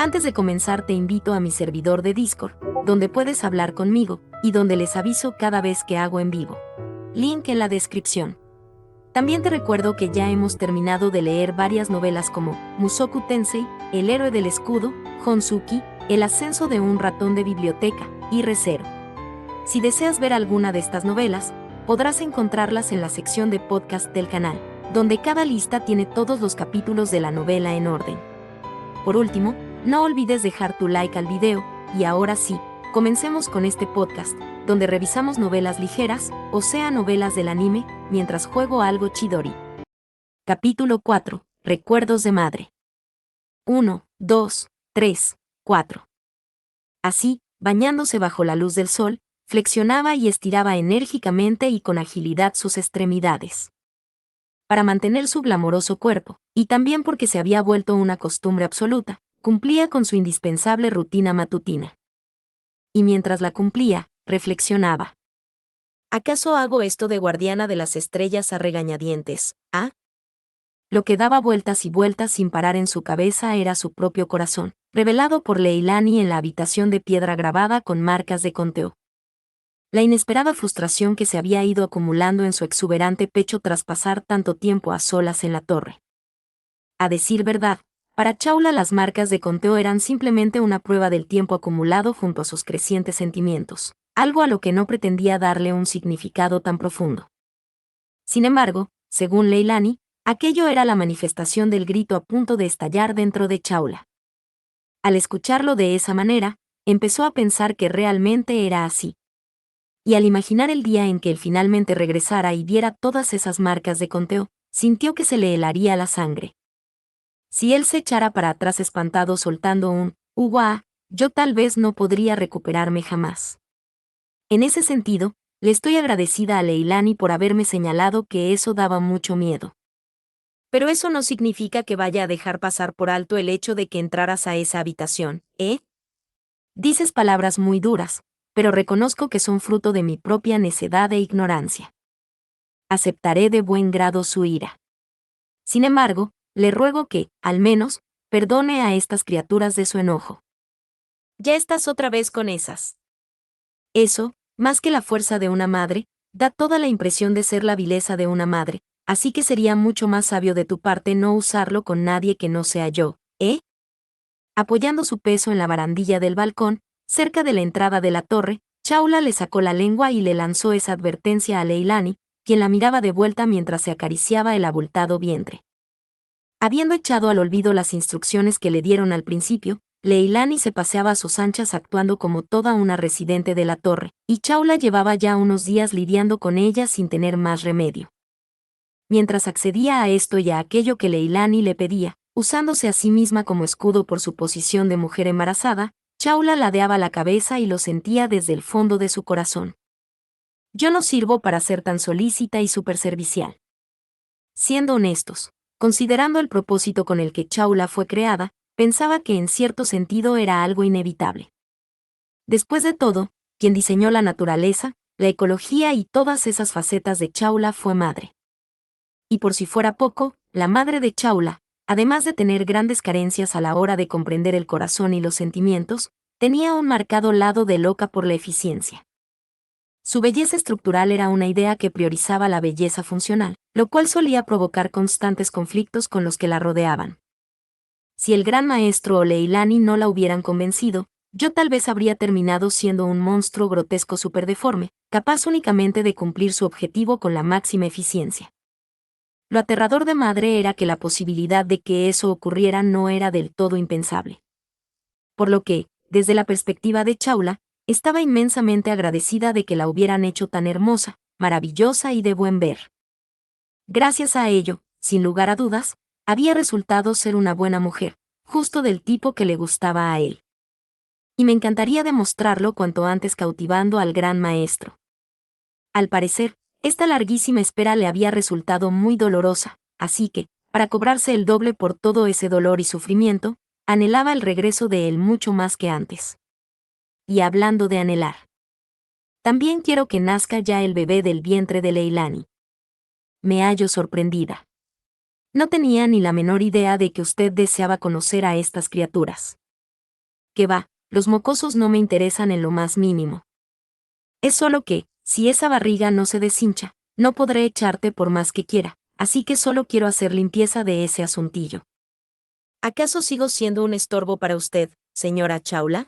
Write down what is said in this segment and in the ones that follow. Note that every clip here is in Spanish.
Antes de comenzar te invito a mi servidor de Discord, donde puedes hablar conmigo, y donde les aviso cada vez que hago en vivo. Link en la descripción. También te recuerdo que ya hemos terminado de leer varias novelas como Mushoku Tensei, El héroe del escudo, Honsuki, El ascenso de un ratón de biblioteca, y Re:Zero. Si deseas ver alguna de estas novelas, podrás encontrarlas en la sección de podcast del canal, donde cada lista tiene todos los capítulos de la novela en orden. Por último, no olvides dejar tu like al video, y ahora sí, comencemos con este podcast, donde revisamos novelas ligeras, o sea novelas del anime, mientras juego algo Chidori. Capítulo 4. Recuerdos de madre. 1, 2, 3, 4. Así, bañándose bajo la luz del sol, flexionaba y estiraba enérgicamente y con agilidad sus extremidades. Para mantener su glamoroso cuerpo, y también porque se había vuelto una costumbre absoluta, cumplía con su indispensable rutina matutina. Y mientras la cumplía, reflexionaba. ¿Acaso hago esto de guardiana de las estrellas a regañadientes, ah? Lo que daba vueltas y vueltas sin parar en su cabeza era su propio corazón, revelado por Leilani en la habitación de piedra grabada con marcas de conteo. La inesperada frustración que se había ido acumulando en su exuberante pecho tras pasar tanto tiempo a solas en la torre. A decir verdad, para Chaula las marcas de conteo eran simplemente una prueba del tiempo acumulado junto a sus crecientes sentimientos, algo a lo que no pretendía darle un significado tan profundo. Sin embargo, según Leilani, aquello era la manifestación del grito a punto de estallar dentro de Chaula. Al escucharlo de esa manera, empezó a pensar que realmente era así. Y al imaginar el día en que él finalmente regresara y viera todas esas marcas de conteo, sintió que se le helaría la sangre. Si él se echara para atrás espantado soltando un «Uwa», yo tal vez no podría recuperarme jamás. En ese sentido, le estoy agradecida a Leilani por haberme señalado que eso daba mucho miedo. Pero eso no significa que vaya a dejar pasar por alto el hecho de que entraras a esa habitación, ¿eh? Dices palabras muy duras, pero reconozco que son fruto de mi propia necedad e ignorancia. Aceptaré de buen grado su ira. Sin embargo, le ruego que, al menos, perdone a estas criaturas de su enojo. Ya estás otra vez con esas. Eso, más que la fuerza de una madre, da toda la impresión de ser la vileza de una madre, así que sería mucho más sabio de tu parte no usarlo con nadie que no sea yo, ¿eh? Apoyando su peso en la barandilla del balcón, cerca de la entrada de la torre, Chaula le sacó la lengua y le lanzó esa advertencia a Leilani, quien la miraba de vuelta mientras se acariciaba el abultado vientre. Habiendo echado al olvido las instrucciones que le dieron al principio, Leilani se paseaba a sus anchas actuando como toda una residente de la torre, y Chaula llevaba ya unos días lidiando con ella sin tener más remedio. Mientras accedía a esto y a aquello que Leilani le pedía, usándose a sí misma como escudo por su posición de mujer embarazada, Chaula ladeaba la cabeza y lo sentía desde el fondo de su corazón. Yo no sirvo para ser tan solícita y superservicial. Siendo honestos, considerando el propósito con el que Chaula fue creada, pensaba que en cierto sentido era algo inevitable. Después de todo, quien diseñó la naturaleza, la ecología y todas esas facetas de Chaula fue madre. Y por si fuera poco, la madre de Chaula, además de tener grandes carencias a la hora de comprender el corazón y los sentimientos, tenía un marcado lado de loca por la eficiencia. Su belleza estructural era una idea que priorizaba la belleza funcional, lo cual solía provocar constantes conflictos con los que la rodeaban. Si el gran maestro o Leilani no la hubieran convencido, yo tal vez habría terminado siendo un monstruo grotesco superdeforme, capaz únicamente de cumplir su objetivo con la máxima eficiencia. Lo aterrador de madre era que la posibilidad de que eso ocurriera no era del todo impensable. Por lo que, desde la perspectiva de Chaula, estaba inmensamente agradecida de que la hubieran hecho tan hermosa, maravillosa y de buen ver. Gracias a ello, sin lugar a dudas, había resultado ser una buena mujer, justo del tipo que le gustaba a él. Y me encantaría demostrarlo cuanto antes cautivando al gran maestro. Al parecer, esta larguísima espera le había resultado muy dolorosa, así que, para cobrarse el doble por todo ese dolor y sufrimiento, anhelaba el regreso de él mucho más que antes. Y hablando de anhelar, también quiero que nazca ya el bebé del vientre de Leilani. Me hallo sorprendida. No tenía ni la menor idea de que usted deseaba conocer a estas criaturas. Que va, los mocosos no me interesan en lo más mínimo. Es solo que, si esa barriga no se deshincha, no podré echarte por más que quiera, así que solo quiero hacer limpieza de ese asuntillo. ¿Acaso sigo siendo un estorbo para usted, señora Chawla?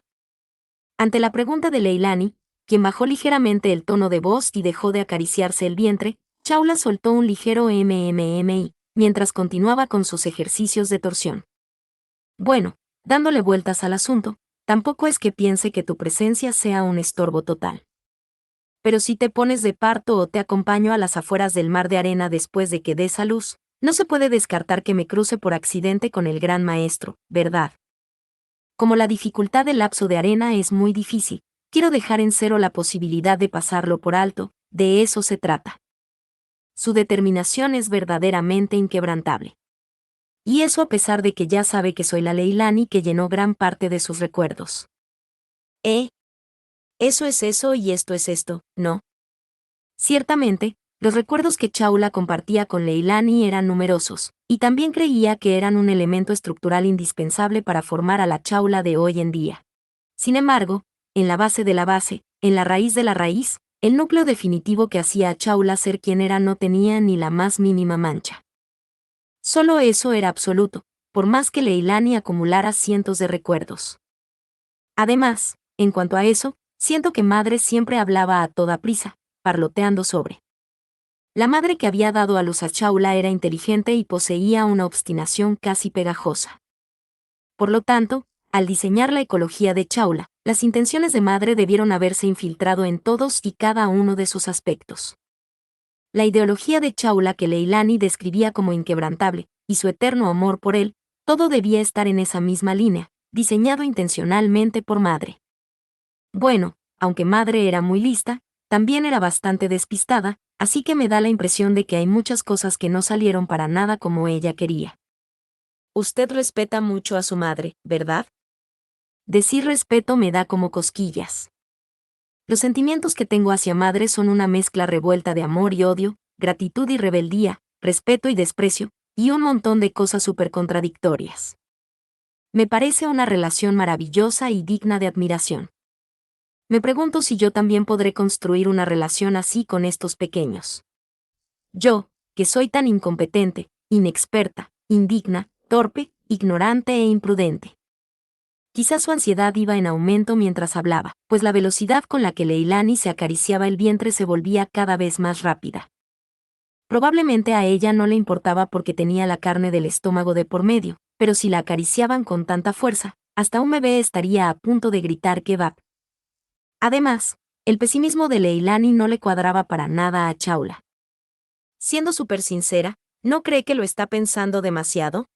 Ante la pregunta de Leilani, quien bajó ligeramente el tono de voz y dejó de acariciarse el vientre, Chawla soltó un ligero MMMI, mientras continuaba con sus ejercicios de torsión. Bueno, dándole vueltas al asunto, tampoco es que piense que tu presencia sea un estorbo total. Pero si te pones de parto o te acompaño a las afueras del mar de arena después de que des a luz, no se puede descartar que me cruce por accidente con el gran maestro, ¿verdad? Como la dificultad del lapso de arena es muy difícil, quiero dejar en cero la posibilidad de pasarlo por alto, de eso se trata. Su determinación es verdaderamente inquebrantable. Y eso a pesar de que ya sabe que soy la Leilani que llenó gran parte de sus recuerdos. Eso es eso y esto es esto, ¿no? Ciertamente, los recuerdos que Chawla compartía con Leilani eran numerosos, y también creía que eran un elemento estructural indispensable para formar a la Chawla de hoy en día. Sin embargo, en la base de la base, en la raíz de la raíz, el núcleo definitivo que hacía a Chawla ser quien era no tenía ni la más mínima mancha. Solo eso era absoluto, por más que Leilani acumulara cientos de recuerdos. Además, en cuanto a eso, siento que madre siempre hablaba a toda prisa, parloteando sobre. La madre que había dado a luz a Chawla era inteligente y poseía una obstinación casi pegajosa. Por lo tanto, al diseñar la ecología de Chawla, las intenciones de madre debieron haberse infiltrado en todos y cada uno de sus aspectos. La ideología de Chawla que Leilani describía como inquebrantable, y su eterno amor por él, todo debía estar en esa misma línea, diseñado intencionalmente por madre. Bueno, aunque madre era muy lista, también era bastante despistada, así que me da la impresión de que hay muchas cosas que no salieron para nada como ella quería. Usted respeta mucho a su madre, ¿verdad? Decir respeto me da como cosquillas. Los sentimientos que tengo hacia madre son una mezcla revuelta de amor y odio, gratitud y rebeldía, respeto y desprecio, y un montón de cosas súper contradictorias. Me parece una relación maravillosa y digna de admiración. Me pregunto si yo también podré construir una relación así con estos pequeños. Yo, que soy tan incompetente, inexperta, indigna, torpe, ignorante e imprudente. Quizás su ansiedad iba en aumento mientras hablaba, pues la velocidad con la que Leilani se acariciaba el vientre se volvía cada vez más rápida. Probablemente a ella no le importaba porque tenía la carne del estómago de por medio, pero si la acariciaban con tanta fuerza, hasta un bebé estaría a punto de gritar kebab. Además, el pesimismo de Leilani no le cuadraba para nada a Chawla. Siendo súper sincera, ¿no cree que lo está pensando demasiado?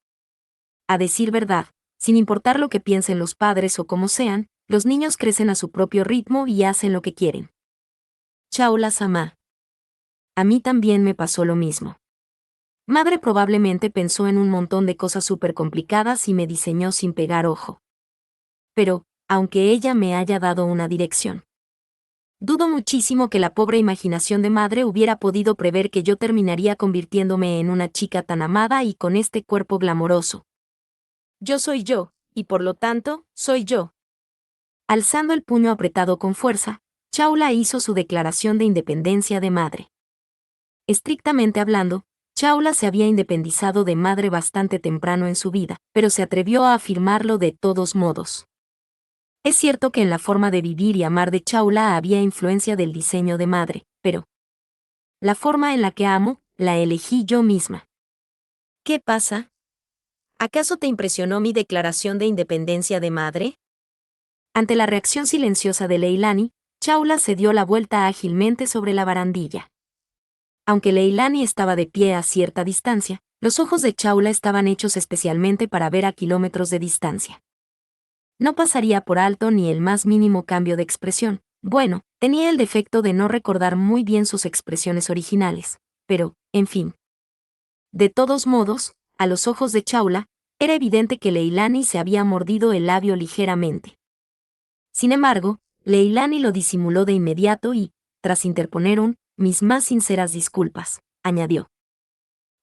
A decir verdad, sin importar lo que piensen los padres o como sean, los niños crecen a su propio ritmo y hacen lo que quieren. Chawla-sama. A mí también me pasó lo mismo. Madre probablemente pensó en un montón de cosas súper complicadas y me diseñó sin pegar ojo. Pero, aunque ella me haya dado una dirección, dudo muchísimo que la pobre imaginación de madre hubiera podido prever que yo terminaría convirtiéndome en una chica tan amada y con este cuerpo glamoroso. Yo soy yo, y por lo tanto, soy yo. Alzando el puño apretado con fuerza, Chawla hizo su declaración de independencia de madre. Estrictamente hablando, Chawla se había independizado de madre bastante temprano en su vida, pero se atrevió a afirmarlo de todos modos. Es cierto que en la forma de vivir y amar de Chawla había influencia del diseño de madre, pero la forma en la que amo, la elegí yo misma. ¿Qué pasa? ¿Acaso te impresionó mi declaración de independencia de madre? Ante la reacción silenciosa de Leilani, Chawla se dio la vuelta ágilmente sobre la barandilla. Aunque Leilani estaba de pie a cierta distancia, los ojos de Chawla estaban hechos especialmente para ver a kilómetros de distancia. No pasaría por alto ni el más mínimo cambio de expresión. Bueno, tenía el defecto de no recordar muy bien sus expresiones originales, pero, en fin. De todos modos, a los ojos de Chawla, era evidente que Leilani se había mordido el labio ligeramente. Sin embargo, Leilani lo disimuló de inmediato y, tras interponer mis más sinceras disculpas, añadió.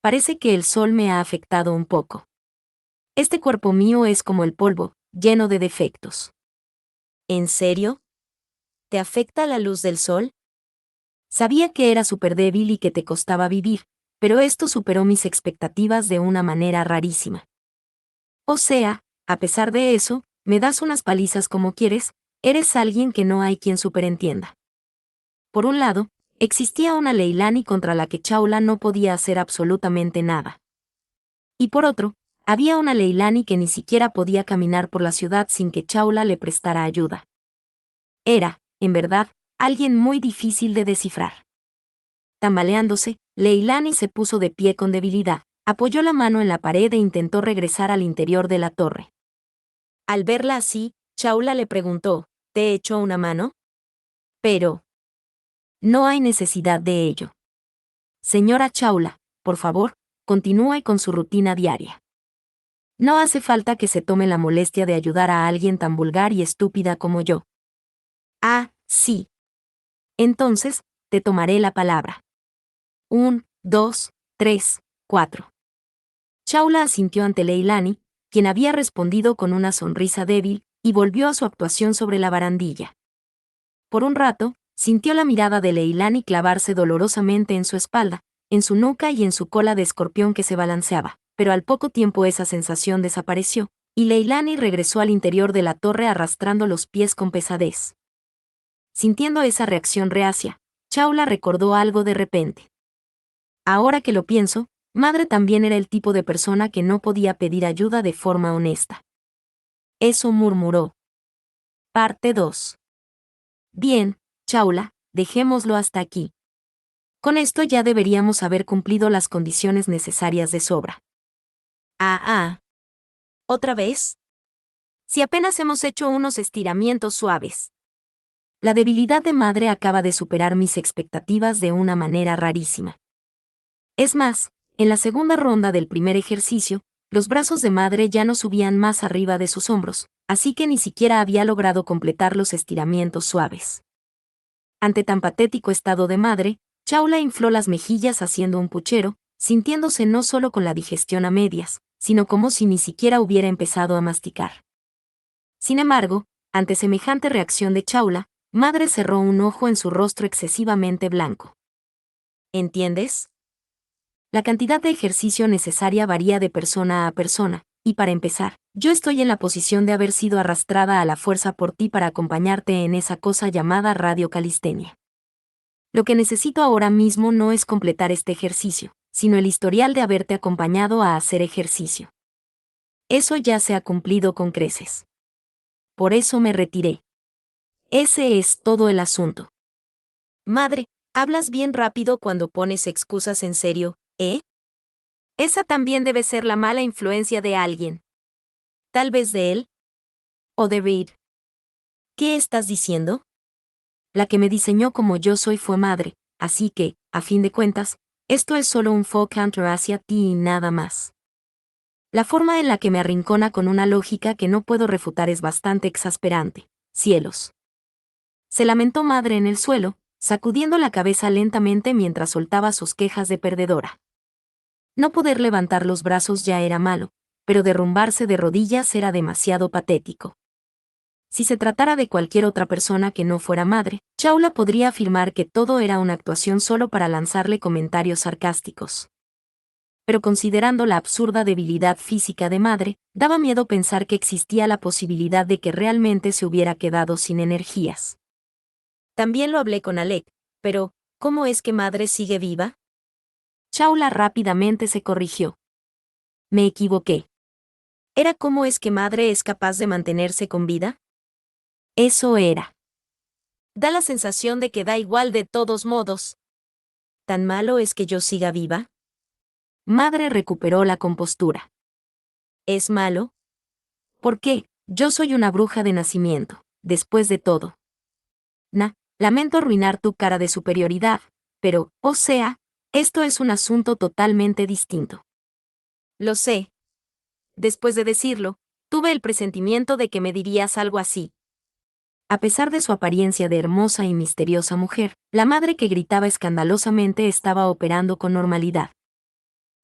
Parece que el sol me ha afectado un poco. Este cuerpo mío es como el polvo, lleno de defectos. ¿En serio? ¿Te afecta la luz del sol? Sabía que era súper débil y que te costaba vivir, pero esto superó mis expectativas de una manera rarísima. O sea, a pesar de eso, me das unas palizas como quieres, eres alguien que no hay quien superentienda. Por un lado, existía una Leilani contra la que Chaula no podía hacer absolutamente nada. Y por otro, había una Leilani que ni siquiera podía caminar por la ciudad sin que Chaula le prestara ayuda. Era, en verdad, alguien muy difícil de descifrar. Tambaleándose, Leilani se puso de pie con debilidad, apoyó la mano en la pared e intentó regresar al interior de la torre. Al verla así, Chaula le preguntó, ¿te echo una mano? Pero no hay necesidad de ello. Señora Chaula, por favor, continúe con su rutina diaria. No hace falta que se tome la molestia de ayudar a alguien tan vulgar y estúpida como yo. Ah, sí. Entonces, te tomaré la palabra. 1, 2, 3, 4. Chaula asintió ante Leilani, quien había respondido con una sonrisa débil, y volvió a su actuación sobre la barandilla. Por un rato, sintió la mirada de Leilani clavarse dolorosamente en su espalda, en su nuca y en su cola de escorpión que se balanceaba, pero al poco tiempo esa sensación desapareció, y Leilani regresó al interior de la torre arrastrando los pies con pesadez. Sintiendo esa reacción reacia, Chaula recordó algo de repente. Ahora que lo pienso, madre también era el tipo de persona que no podía pedir ayuda de forma honesta. Eso murmuró. Parte 2. Bien, Chaula, dejémoslo hasta aquí. Con esto ya deberíamos haber cumplido las condiciones necesarias de sobra. ¿Otra vez? Si apenas hemos hecho unos estiramientos suaves. La debilidad de madre acaba de superar mis expectativas de una manera rarísima. Es más, en la segunda ronda del primer ejercicio, los brazos de madre ya no subían más arriba de sus hombros, así que ni siquiera había logrado completar los estiramientos suaves. Ante tan patético estado de madre, Chaula infló las mejillas haciendo un puchero, sintiéndose no solo con la digestión a medias, sino como si ni siquiera hubiera empezado a masticar. Sin embargo, ante semejante reacción de Chaula, madre cerró un ojo en su rostro excesivamente blanco. ¿Entiendes? La cantidad de ejercicio necesaria varía de persona a persona, y para empezar, yo estoy en la posición de haber sido arrastrada a la fuerza por ti para acompañarte en esa cosa llamada radiocalistenia. Lo que necesito ahora mismo no es completar este ejercicio, sino el historial de haberte acompañado a hacer ejercicio. Eso ya se ha cumplido con creces. Por eso me retiré. Ese es todo el asunto. Madre, hablas bien rápido cuando pones excusas en serio, ¿eh? Esa también debe ser la mala influencia de alguien. Tal vez de él. O de Reed. ¿Qué estás diciendo? La que me diseñó como yo soy fue madre, así que, a fin de cuentas, esto es solo un faux counter hacia ti y nada más. La forma en la que me arrincona con una lógica que no puedo refutar es bastante exasperante. Cielos. Se lamentó madre en el suelo, sacudiendo la cabeza lentamente mientras soltaba sus quejas de perdedora. No poder levantar los brazos ya era malo, pero derrumbarse de rodillas era demasiado patético. Si se tratara de cualquier otra persona que no fuera madre, Chaula podría afirmar que todo era una actuación solo para lanzarle comentarios sarcásticos. Pero considerando la absurda debilidad física de madre, daba miedo pensar que existía la posibilidad de que realmente se hubiera quedado sin energías. También lo hablé con Alec, pero, ¿cómo es que madre sigue viva? Chaula rápidamente se corrigió. Me equivoqué. ¿Era cómo es que madre es capaz de mantenerse con vida? Eso era. Da la sensación de que da igual de todos modos. ¿Tan malo es que yo siga viva? Madre recuperó la compostura. ¿Es malo? ¿Por qué? Yo soy una bruja de nacimiento, después de todo. Lamento arruinar tu cara de superioridad, pero, o sea, esto es un asunto totalmente distinto. Lo sé. Después de decirlo, tuve el presentimiento de que me dirías algo así. A pesar de su apariencia de hermosa y misteriosa mujer, la madre que gritaba escandalosamente estaba operando con normalidad.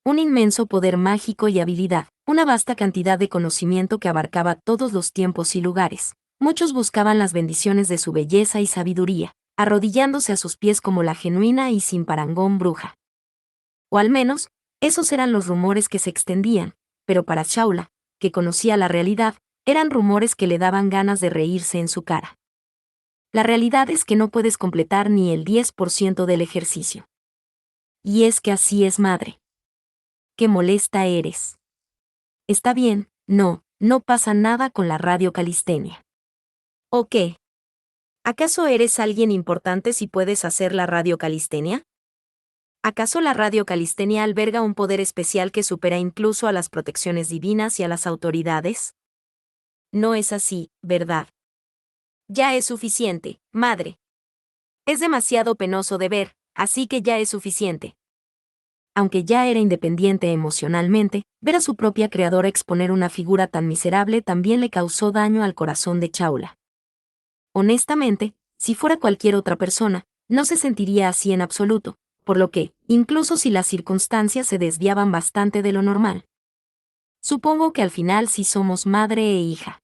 Un inmenso poder mágico y habilidad, una vasta cantidad de conocimiento que abarcaba todos los tiempos y lugares, Muchos buscaban las bendiciones de su belleza y sabiduría, arrodillándose a sus pies como la genuina y sin parangón bruja. O al menos, esos eran los rumores que se extendían, pero para Shaula, que conocía la realidad, eran rumores que le daban ganas de reírse en su cara. La realidad es que no puedes completar ni el 10% del ejercicio. Y es que así es, madre. Qué molesta eres. Está bien, no pasa nada con la radiocalistenia. ¿O qué? ¿Acaso eres alguien importante si puedes hacer la radiocalistenia? ¿Acaso la radiocalistenia alberga un poder especial que supera incluso a las protecciones divinas y a las autoridades? No es así, ¿verdad? Ya es suficiente, madre. Es demasiado penoso de ver, así que ya es suficiente. Aunque ya era independiente emocionalmente, ver a su propia creadora exponer una figura tan miserable también le causó daño al corazón de Shaula. Honestamente, si fuera cualquier otra persona, no se sentiría así en absoluto, por lo que, incluso si las circunstancias se desviaban bastante de lo normal. Supongo que al final sí somos madre e hija.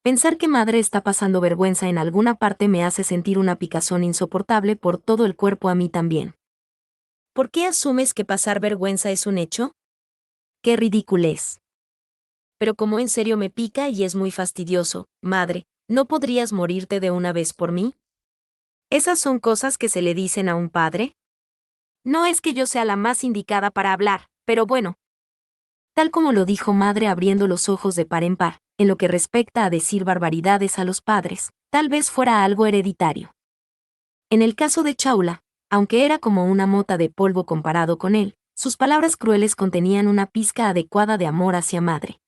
Pensar que madre está pasando vergüenza en alguna parte me hace sentir una picazón insoportable por todo el cuerpo a mí también. ¿Por qué asumes que pasar vergüenza es un hecho? ¡Qué ridiculez! Pero como en serio me pica y es muy fastidioso, madre, ¿no podrías morirte de una vez por mí? ¿Esas son cosas que se le dicen a un padre? No es que yo sea la más indicada para hablar, pero bueno. Tal como lo dijo madre abriendo los ojos de par en par, en lo que respecta a decir barbaridades a los padres, tal vez fuera algo hereditario. En el caso de Shaula, aunque era como una mota de polvo comparado con él, sus palabras crueles contenían una pizca adecuada de amor hacia madre.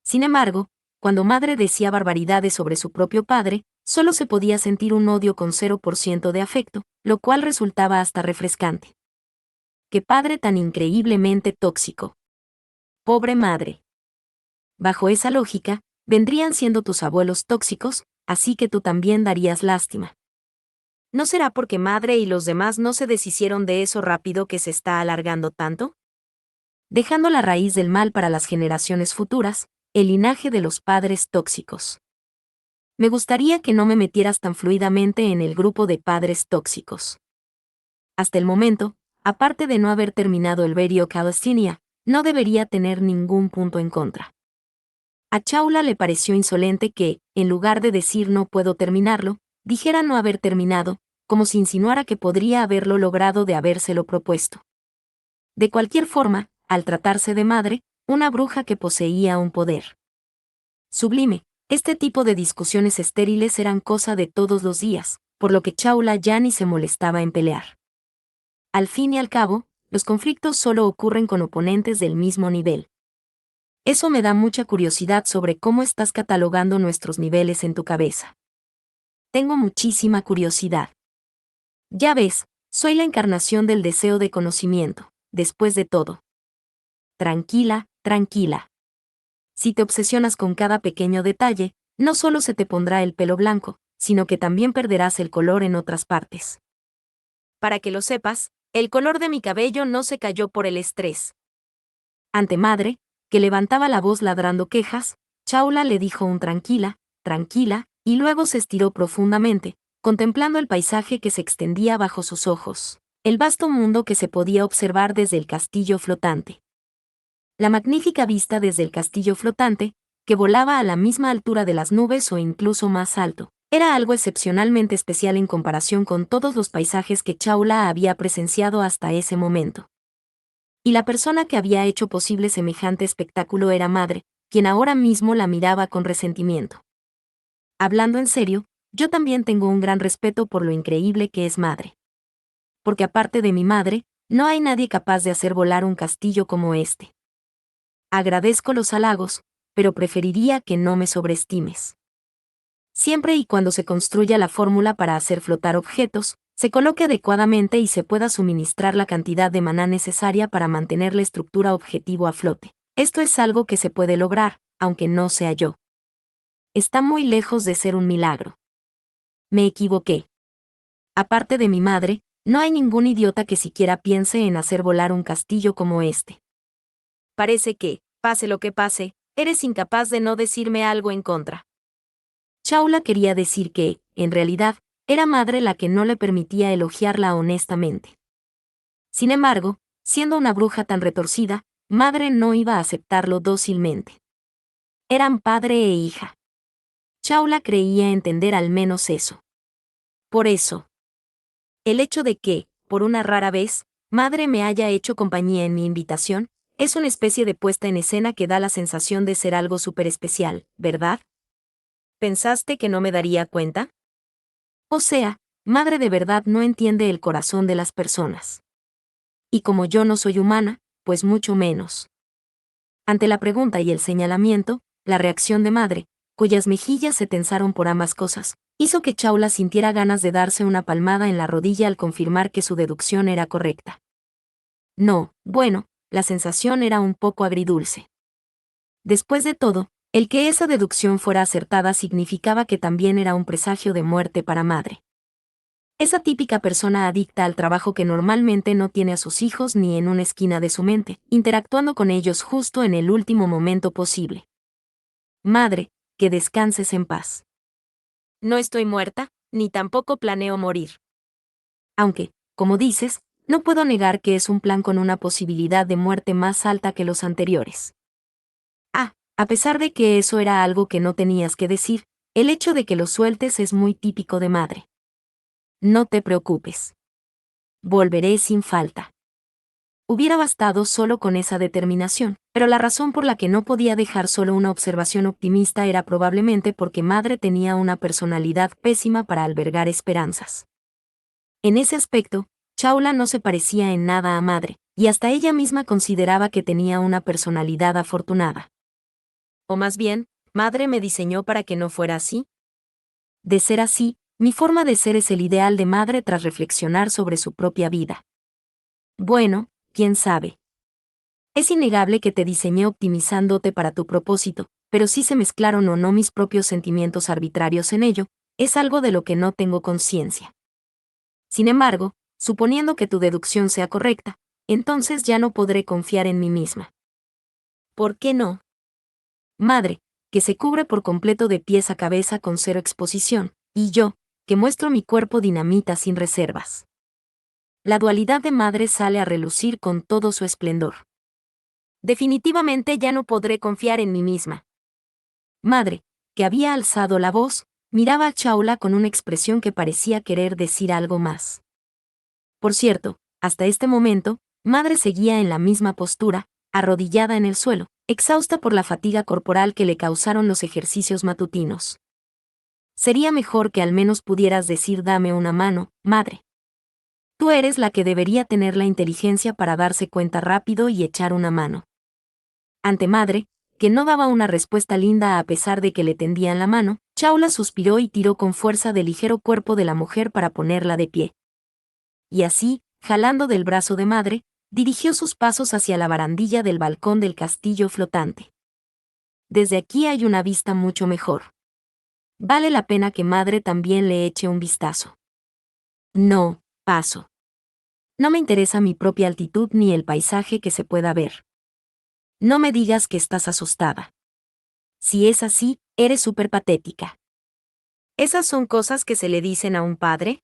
Sin embargo, cuando madre decía barbaridades sobre su propio padre, solo se podía sentir un odio con 0% de afecto, lo cual resultaba hasta refrescante. ¡Qué padre tan increíblemente tóxico! Pobre madre. Bajo esa lógica, vendrían siendo tus abuelos tóxicos, así que tú también darías lástima. ¿No será porque madre y los demás no se deshicieron de eso rápido que se está alargando tanto? Dejando la raíz del mal para las generaciones futuras, el linaje de los padres tóxicos. Me gustaría que no me metieras tan fluidamente en el grupo de padres tóxicos. Hasta el momento, aparte de no haber terminado el Berio Calistenia, no debería tener ningún punto en contra. A Shaula le pareció insolente que, en lugar de decir no puedo terminarlo, dijera no haber terminado, como si insinuara que podría haberlo logrado de habérselo propuesto. De cualquier forma, al tratarse de madre, una bruja que poseía un poder sublime, este tipo de discusiones estériles eran cosa de todos los días, por lo que Shaula ya ni se molestaba en pelear. Al fin y al cabo, los conflictos solo ocurren con oponentes del mismo nivel. Eso me da mucha curiosidad sobre cómo estás catalogando nuestros niveles en tu cabeza. Tengo muchísima curiosidad. Ya ves, soy la encarnación del deseo de conocimiento, después de todo. Tranquila, tranquila. Si te obsesionas con cada pequeño detalle, no solo se te pondrá el pelo blanco, sino que también perderás el color en otras partes. Para que lo sepas, el color de mi cabello no se cayó por el estrés. Ante madre, que levantaba la voz ladrando quejas, Shaula le dijo un tranquila, tranquila, y luego se estiró profundamente, contemplando el paisaje que se extendía bajo sus ojos, el vasto mundo que se podía observar desde el castillo flotante. La magnífica vista desde el castillo flotante, que volaba a la misma altura de las nubes o incluso más alto, era algo excepcionalmente especial en comparación con todos los paisajes que Shaula había presenciado hasta ese momento. Y la persona que había hecho posible semejante espectáculo era madre, quien ahora mismo la miraba con resentimiento. Hablando en serio, yo también tengo un gran respeto por lo increíble que es madre. Porque aparte de mi madre, no hay nadie capaz de hacer volar un castillo como este. Agradezco los halagos, pero preferiría que no me sobreestimes. Siempre y cuando se construya la fórmula para hacer flotar objetos, se coloque adecuadamente y se pueda suministrar la cantidad de maná necesaria para mantener la estructura objetivo a flote. Esto es algo que se puede lograr, aunque no sea yo. Está muy lejos de ser un milagro. Me equivoqué. Aparte de mi madre, no hay ningún idiota que siquiera piense en hacer volar un castillo como este. Parece que, pase lo que pase, eres incapaz de no decirme algo en contra. Chaula quería decir que, en realidad, era madre la que no le permitía elogiarla honestamente. Sin embargo, siendo una bruja tan retorcida, madre no iba a aceptarlo dócilmente. Eran padre e hija. Chaula creía entender al menos eso. Por eso, el hecho de que, por una rara vez, madre me haya hecho compañía en mi invitación, es una especie de puesta en escena que da la sensación de ser algo súper especial, ¿verdad? ¿Pensaste que no me daría cuenta? O sea, madre de verdad no entiende el corazón de las personas. Y como yo no soy humana, pues mucho menos. Ante la pregunta y el señalamiento, la reacción de madre, cuyas mejillas se tensaron por ambas cosas, hizo que Chaula sintiera ganas de darse una palmada en la rodilla al confirmar que su deducción era correcta. No, bueno, la sensación era un poco agridulce. Después de todo, el que esa deducción fuera acertada significaba que también era un presagio de muerte para madre. Esa típica persona adicta al trabajo que normalmente no tiene a sus hijos ni en una esquina de su mente, interactuando con ellos justo en el último momento posible. Madre, que descanses en paz. No estoy muerta, ni tampoco planeo morir. Aunque, como dices, no puedo negar que es un plan con una posibilidad de muerte más alta que los anteriores. A pesar de que eso era algo que no tenías que decir, el hecho de que lo sueltes es muy típico de madre. No te preocupes. Volveré sin falta. Hubiera bastado solo con esa determinación, pero la razón por la que no podía dejar solo una observación optimista era probablemente porque madre tenía una personalidad pésima para albergar esperanzas. En ese aspecto, Chaula no se parecía en nada a madre, y hasta ella misma consideraba que tenía una personalidad afortunada. O más bien, madre me diseñó para que no fuera así. De ser así, mi forma de ser es el ideal de madre tras reflexionar sobre su propia vida. Bueno, quién sabe. Es innegable que te diseñé optimizándote para tu propósito, pero si se mezclaron o no mis propios sentimientos arbitrarios en ello, es algo de lo que no tengo conciencia. Sin embargo, suponiendo que tu deducción sea correcta, entonces ya no podré confiar en mí misma. ¿Por qué no? Madre, que se cubre por completo de pies a cabeza con cero exposición, y yo, que muestro mi cuerpo dinamita sin reservas. La dualidad de madre sale a relucir con todo su esplendor. Definitivamente ya no podré confiar en mí misma. Madre, que había alzado la voz, miraba a Chaula con una expresión que parecía querer decir algo más. Por cierto, hasta este momento, madre seguía en la misma postura, arrodillada en el suelo, exhausta por la fatiga corporal que le causaron los ejercicios matutinos. Sería mejor que al menos pudieras decir dame una mano, madre. Tú eres la que debería tener la inteligencia para darse cuenta rápido y echar una mano. Ante madre, que no daba una respuesta linda a pesar de que le tendían la mano, Chaula suspiró y tiró con fuerza del ligero cuerpo de la mujer para ponerla de pie. Y así, jalando del brazo de madre, dirigió sus pasos hacia la barandilla del balcón del castillo flotante. Desde aquí hay una vista mucho mejor. Vale la pena que madre también le eche un vistazo. No, paso. No me interesa mi propia altitud ni el paisaje que se pueda ver. No me digas que estás asustada. Si es así, eres súper patética. ¿Esas son cosas que se le dicen a un padre?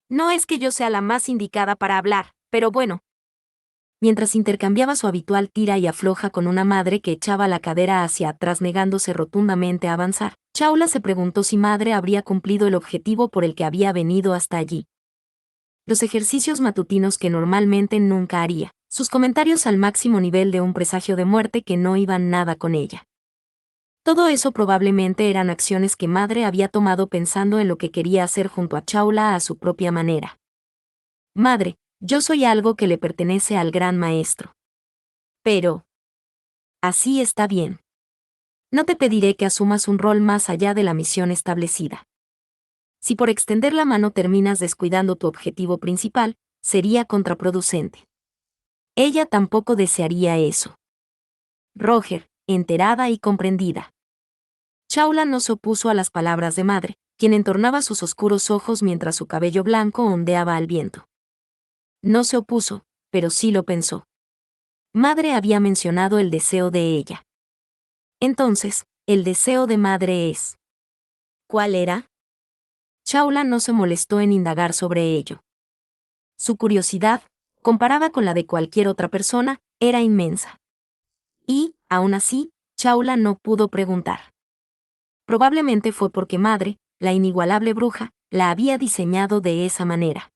No es que yo sea la más indicada para hablar, pero bueno. Mientras intercambiaba su habitual tira y afloja con una madre que echaba la cadera hacia atrás negándose rotundamente a avanzar, Chaula se preguntó si madre habría cumplido el objetivo por el que había venido hasta allí. Los ejercicios matutinos que normalmente nunca haría, sus comentarios al máximo nivel de un presagio de muerte que no iban nada con ella. Todo eso probablemente eran acciones que madre había tomado pensando en lo que quería hacer junto a Chaula a su propia manera. Madre, yo soy algo que le pertenece al gran maestro. Pero, así está bien. No te pediré que asumas un rol más allá de la misión establecida. Si por extender la mano terminas descuidando tu objetivo principal, sería contraproducente. Ella tampoco desearía eso. Roger, enterada y comprendida. Chaula no se opuso a las palabras de madre, quien entornaba sus oscuros ojos mientras su cabello blanco ondeaba al viento. No se opuso, pero sí lo pensó. Madre había mencionado el deseo de ella. Entonces, el deseo de madre es ¿Cuál era? Chawla no se molestó en indagar sobre ello. Su curiosidad, comparada con la de cualquier otra persona, era inmensa. Y, aún así, Chawla no pudo preguntar. Probablemente fue porque Madre, la inigualable bruja, la había diseñado de esa manera.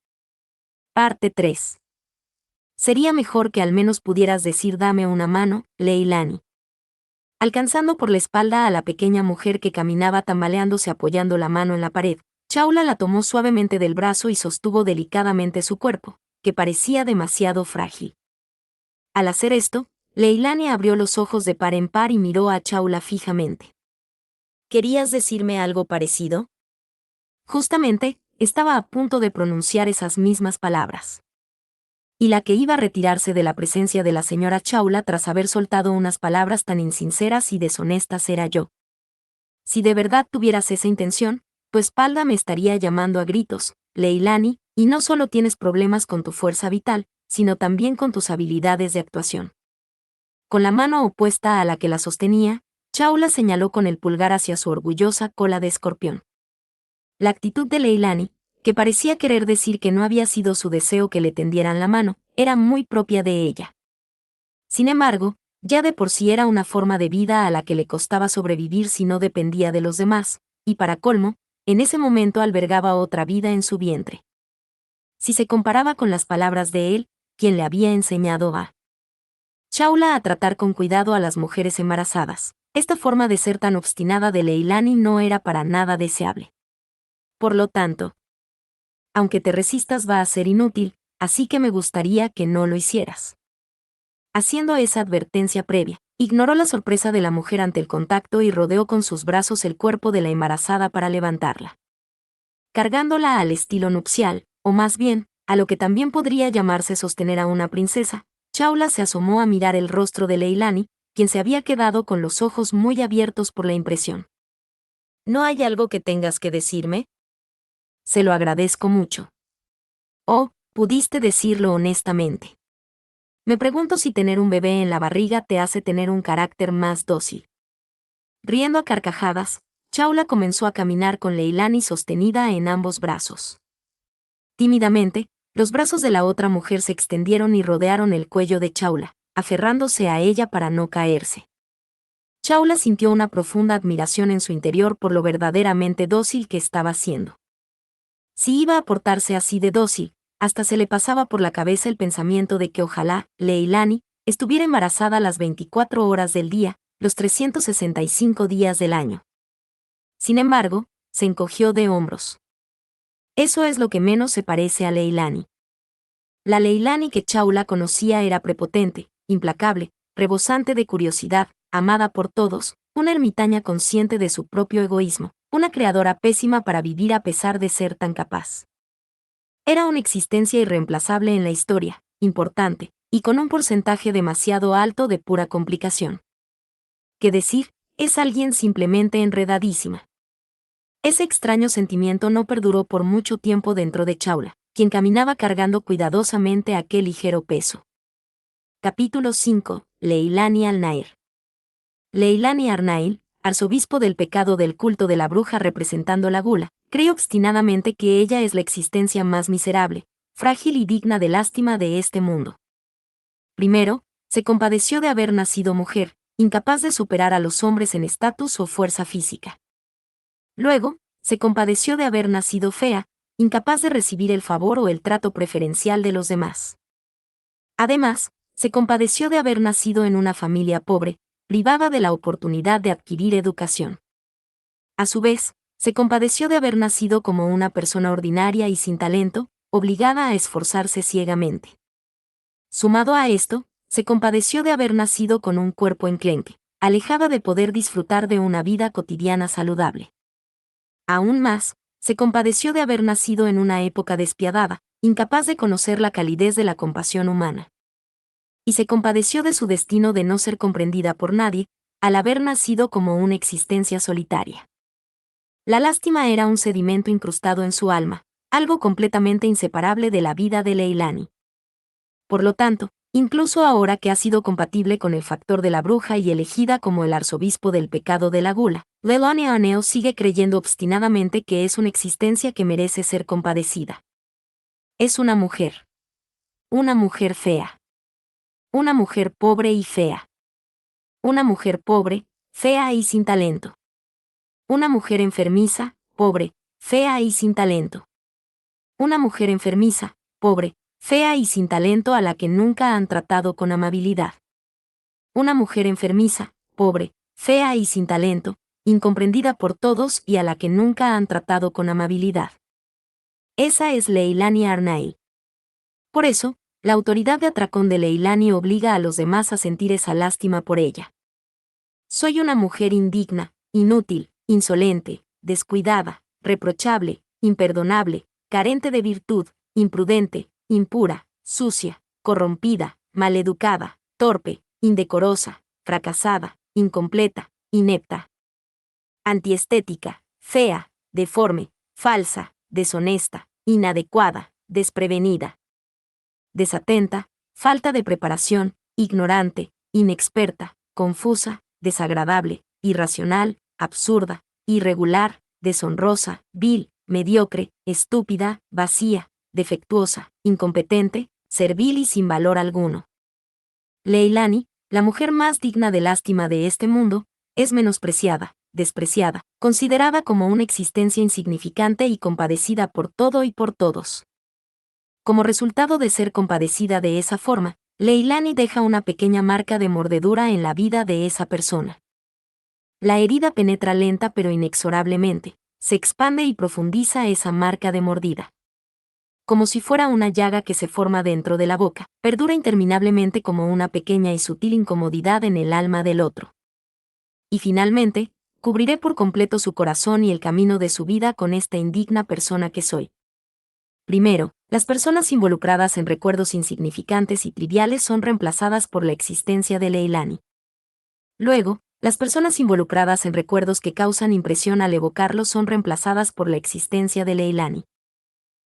Parte 3. Sería mejor que al menos pudieras decir dame una mano, Leilani. Alcanzando por la espalda a la pequeña mujer que caminaba tambaleándose apoyando la mano en la pared, Chawla la tomó suavemente del brazo y sostuvo delicadamente su cuerpo, que parecía demasiado frágil. Al hacer esto, Leilani abrió los ojos de par en par y miró a Chawla fijamente. ¿Querías decirme algo parecido? Justamente, estaba a punto de pronunciar esas mismas palabras. Y la que iba a retirarse de la presencia de la señora Chawla tras haber soltado unas palabras tan insinceras y deshonestas era yo. Si de verdad tuvieras esa intención, tu espalda me estaría llamando a gritos, Leilani, y no solo tienes problemas con tu fuerza vital, sino también con tus habilidades de actuación. Con la mano opuesta a la que la sostenía, Chawla señaló con el pulgar hacia su orgullosa cola de escorpión. La actitud de Leilani, que parecía querer decir que no había sido su deseo que le tendieran la mano, era muy propia de ella. Sin embargo, ya de por sí era una forma de vida a la que le costaba sobrevivir si no dependía de los demás, y para colmo, en ese momento albergaba otra vida en su vientre. Si se comparaba con las palabras de él, quien le había enseñado a Chawla a tratar con cuidado a las mujeres embarazadas, esta forma de ser tan obstinada de Leilani no era para nada deseable. Por lo tanto, aunque te resistas va a ser inútil, así que me gustaría que no lo hicieras. Haciendo esa advertencia previa, ignoró la sorpresa de la mujer ante el contacto y rodeó con sus brazos el cuerpo de la embarazada para levantarla. Cargándola al estilo nupcial, o más bien, a lo que también podría llamarse sostener a una princesa, Chawla se asomó a mirar el rostro de Leilani, quien se había quedado con los ojos muy abiertos por la impresión. ¿No hay algo que tengas que decirme? Se lo agradezco mucho. Oh, pudiste decirlo honestamente. Me pregunto si tener un bebé en la barriga te hace tener un carácter más dócil. Riendo a carcajadas, Chawla comenzó a caminar con Leilani sostenida en ambos brazos. Tímidamente, los brazos de la otra mujer se extendieron y rodearon el cuello de Chawla, aferrándose a ella para no caerse. Chawla sintió una profunda admiración en su interior por lo verdaderamente dócil que estaba siendo. Si iba a portarse así de dócil, hasta se le pasaba por la cabeza el pensamiento de que ojalá, Leilani, estuviera embarazada las 24 horas del día, los 365 días del año. Sin embargo, se encogió de hombros. Eso es lo que menos se parece a Leilani. La Leilani que Chawla conocía era prepotente, implacable, rebosante de curiosidad, amada por todos, una ermitaña consciente de su propio egoísmo, una creadora pésima para vivir a pesar de ser tan capaz. Era una existencia irreemplazable en la historia, importante, y con un porcentaje demasiado alto de pura complicación. ¿Qué decir? Es alguien simplemente enredadísima. Ese extraño sentimiento no perduró por mucho tiempo dentro de Chawla, quien caminaba cargando cuidadosamente aquel ligero peso. Capítulo 5. Leilani al-Nair. Leilani Arnail, arzobispo del pecado del culto de la bruja representando la gula, cree obstinadamente que ella es la existencia más miserable, frágil y digna de lástima de este mundo. Primero, se compadeció de haber nacido mujer, incapaz de superar a los hombres en estatus o fuerza física. Luego, se compadeció de haber nacido fea, incapaz de recibir el favor o el trato preferencial de los demás. Además, se compadeció de haber nacido en una familia pobre, privada de la oportunidad de adquirir educación. A su vez, se compadeció de haber nacido como una persona ordinaria y sin talento, obligada a esforzarse ciegamente. Sumado a esto, se compadeció de haber nacido con un cuerpo enclenque, alejada de poder disfrutar de una vida cotidiana saludable. Aún más, se compadeció de haber nacido en una época despiadada, incapaz de conocer la calidez de la compasión humana. Y se compadeció de su destino de no ser comprendida por nadie, al haber nacido como una existencia solitaria. La lástima era un sedimento incrustado en su alma, algo completamente inseparable de la vida de Leilani. Por lo tanto, Incluso ahora que ha sido compatible con el factor de la bruja y elegida como el arzobispo del pecado de la gula, Leilani Arneo sigue creyendo obstinadamente que es una existencia que merece ser compadecida. Es una mujer. Una mujer fea. Una mujer pobre y fea. Una mujer pobre, fea y sin talento. Una mujer enfermiza, pobre, fea y sin talento. Una mujer enfermiza, pobre, fea y sin talento a la que nunca han tratado con amabilidad. Una mujer enfermiza, pobre, fea y sin talento, incomprendida por todos y a la que nunca han tratado con amabilidad. Esa es Leilani Arnail. Por eso, la autoridad de atracón de Leilani obliga a los demás a sentir esa lástima por ella. Soy una mujer indigna, inútil, insolente, descuidada, reprochable, imperdonable, carente de virtud, imprudente, impura, sucia, corrompida, maleducada, torpe, indecorosa, fracasada, incompleta, inepta, antiestética, fea, deforme, falsa, deshonesta, inadecuada, desprevenida, desatenta, falta de preparación, ignorante, inexperta, confusa, desagradable, irracional, absurda, irregular, deshonrosa, vil, mediocre, estúpida, vacía, defectuosa, incompetente, servil y sin valor alguno. Leilani, la mujer más digna de lástima de este mundo, es menospreciada, despreciada, considerada como una existencia insignificante y compadecida por todo y por todos. Como resultado de ser compadecida de esa forma, Leilani deja una pequeña marca de mordedura en la vida de esa persona. La herida penetra lenta pero inexorablemente, se expande y profundiza esa marca de mordida. Como si fuera una llaga que se forma dentro de la boca, perdura interminablemente como una pequeña y sutil incomodidad en el alma del otro. Y finalmente, cubriré por completo su corazón y el camino de su vida con esta indigna persona que soy. Primero, las personas involucradas en recuerdos insignificantes y triviales son reemplazadas por la existencia de Leilani. Luego, las personas involucradas en recuerdos que causan impresión al evocarlos son reemplazadas por la existencia de Leilani.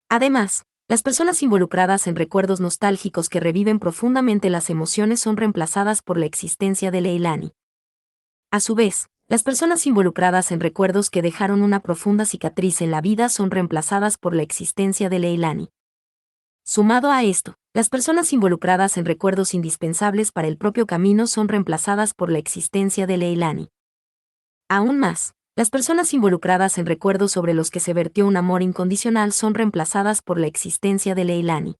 Además, las personas involucradas en recuerdos nostálgicos que reviven profundamente las emociones son reemplazadas por la existencia de Leilani. A su vez, las personas involucradas en recuerdos que dejaron una profunda cicatriz en la vida son reemplazadas por la existencia de Leilani. Sumado a esto, las personas involucradas en recuerdos indispensables para el propio camino son reemplazadas por la existencia de Leilani. Aún más, las personas involucradas en recuerdos sobre los que se vertió un amor incondicional son reemplazadas por la existencia de Leilani.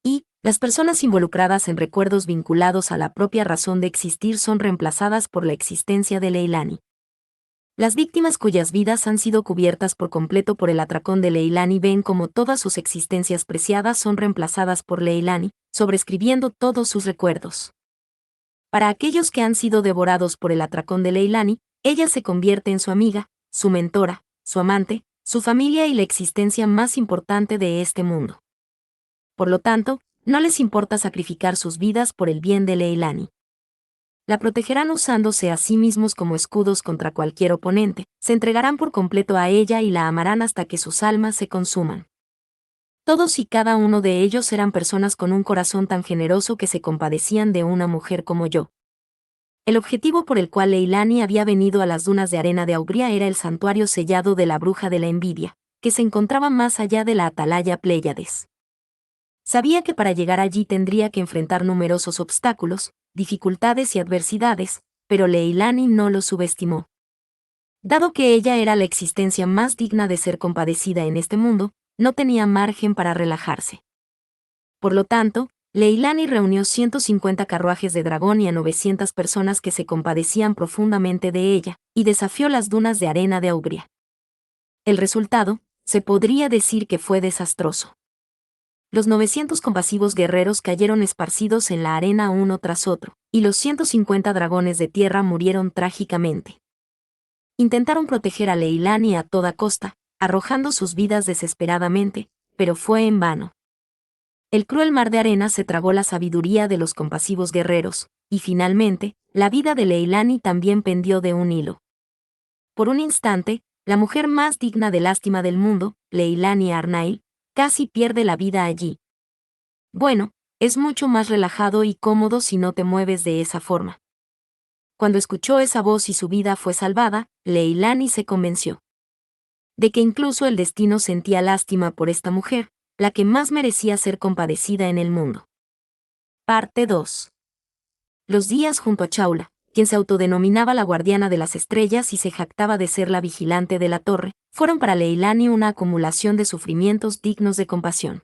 Y, las personas involucradas en recuerdos vinculados a la propia razón de existir son reemplazadas por la existencia de Leilani. Las víctimas cuyas vidas han sido cubiertas por completo por el atracón de Leilani ven como todas sus existencias preciadas son reemplazadas por Leilani, sobrescribiendo todos sus recuerdos. Para aquellos que han sido devorados por el atracón de Leilani, ella se convierte en su amiga, su mentora, su amante, su familia y la existencia más importante de este mundo. Por lo tanto, no les importa sacrificar sus vidas por el bien de Leilani. La protegerán usándose a sí mismos como escudos contra cualquier oponente, se entregarán por completo a ella y la amarán hasta que sus almas se consuman. Todos y cada uno de ellos eran personas con un corazón tan generoso que se compadecían de una mujer como yo. El objetivo por el cual Leilani había venido a las dunas de arena de Aubria era el santuario sellado de la bruja de la envidia, que se encontraba más allá de la atalaya Pléyades. Sabía que para llegar allí tendría que enfrentar numerosos obstáculos, dificultades y adversidades, pero Leilani no lo subestimó. Dado que ella era la existencia más digna de ser compadecida en este mundo, no tenía margen para relajarse. Por lo tanto, Leilani reunió 150 carruajes de dragón y a 900 personas que se compadecían profundamente de ella, y desafió las dunas de arena de Aubria. El resultado, se podría decir que fue desastroso. Los 900 compasivos guerreros cayeron esparcidos en la arena uno tras otro, y los 150 dragones de tierra murieron trágicamente. Intentaron proteger a Leilani a toda costa, arrojando sus vidas desesperadamente, pero fue en vano. El cruel mar de arena se tragó la sabiduría de los compasivos guerreros, y finalmente, la vida de Leilani también pendió de un hilo. Por un instante, la mujer más digna de lástima del mundo, Leilani Arnail, casi pierde la vida allí. Bueno, es mucho más relajado y cómodo si no te mueves de esa forma. Cuando escuchó esa voz y su vida fue salvada, Leilani se convenció de que incluso el destino sentía lástima por esta mujer, la que más merecía ser compadecida en el mundo. Parte 2. Los días junto a Chaula, quien se autodenominaba la guardiana de las estrellas y se jactaba de ser la vigilante de la torre, fueron para Leilani una acumulación de sufrimientos dignos de compasión.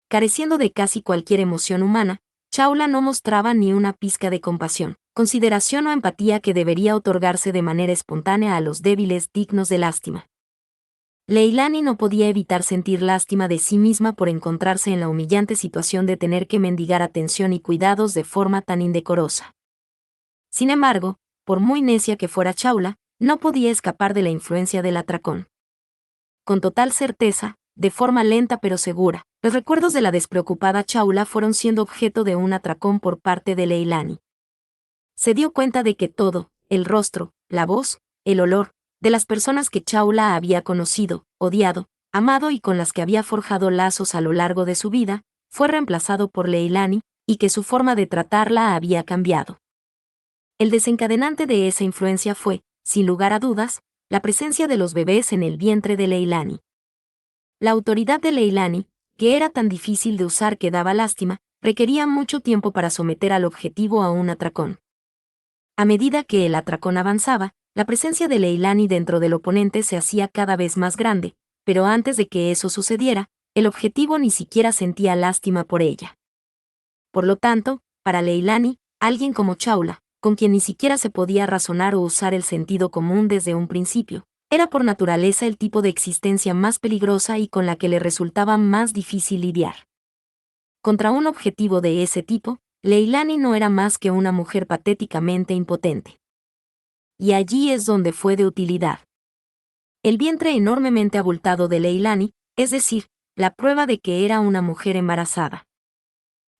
Careciendo de casi cualquier emoción humana, Chaula no mostraba ni una pizca de compasión, consideración o empatía que debería otorgarse de manera espontánea a los débiles dignos de lástima. Leilani no podía evitar sentir lástima de sí misma por encontrarse en la humillante situación de tener que mendigar atención y cuidados de forma tan indecorosa. Sin embargo, por muy necia que fuera Chaula, no podía escapar de la influencia del atracón. Con total certeza, de forma lenta pero segura, los recuerdos de la despreocupada Chaula fueron siendo objeto de un atracón por parte de Leilani. Se dio cuenta de que todo, el rostro, la voz, el olor, de las personas que Chaula había conocido, odiado, amado y con las que había forjado lazos a lo largo de su vida, fue reemplazado por Leilani, y que su forma de tratarla había cambiado. El desencadenante de esa influencia fue, sin lugar a dudas, la presencia de los bebés en el vientre de Leilani. La autoridad de Leilani, que era tan difícil de usar que daba lástima, requería mucho tiempo para someter al objetivo a un atracón. A medida que el atracón avanzaba, la presencia de Leilani dentro del oponente se hacía cada vez más grande, pero antes de que eso sucediera, el objetivo ni siquiera sentía lástima por ella. Por lo tanto, para Leilani, alguien como Chaula, con quien ni siquiera se podía razonar o usar el sentido común desde un principio, era por naturaleza el tipo de existencia más peligrosa y con la que le resultaba más difícil lidiar. Contra un objetivo de ese tipo, Leilani no era más que una mujer patéticamente impotente. Y allí es donde fue de utilidad. El vientre enormemente abultado de Leilani, es decir, la prueba de que era una mujer embarazada.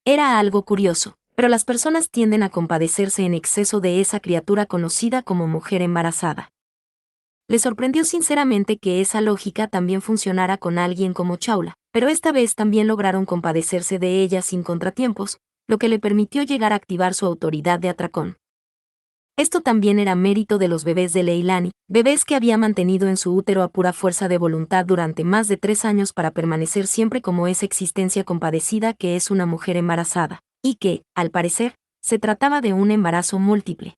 Era algo curioso, pero las personas tienden a compadecerse en exceso de esa criatura conocida como mujer embarazada. Le sorprendió sinceramente que esa lógica también funcionara con alguien como Chaula, pero esta vez también lograron compadecerse de ella sin contratiempos, lo que le permitió llegar a activar su autoridad de atracón. Esto también era mérito de los bebés de Leilani, bebés que había mantenido en su útero a pura fuerza de voluntad durante más de 3 años para permanecer siempre como esa existencia compadecida que es una mujer embarazada, y que, al parecer, se trataba de un embarazo múltiple.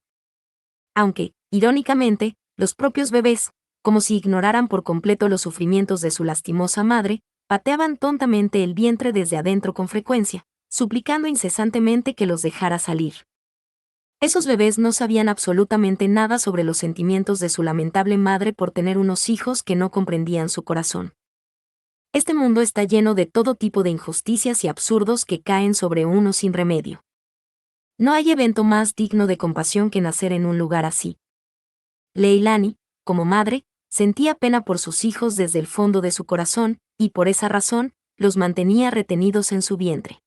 Aunque, irónicamente, los propios bebés, como si ignoraran por completo los sufrimientos de su lastimosa madre, pateaban tontamente el vientre desde adentro con frecuencia, suplicando incesantemente que los dejara salir. Esos bebés no sabían absolutamente nada sobre los sentimientos de su lamentable madre por tener unos hijos que no comprendían su corazón. Este mundo está lleno de todo tipo de injusticias y absurdos que caen sobre uno sin remedio. No hay evento más digno de compasión que nacer en un lugar así. Leilani, como madre, sentía pena por sus hijos desde el fondo de su corazón, y por esa razón, los mantenía retenidos en su vientre.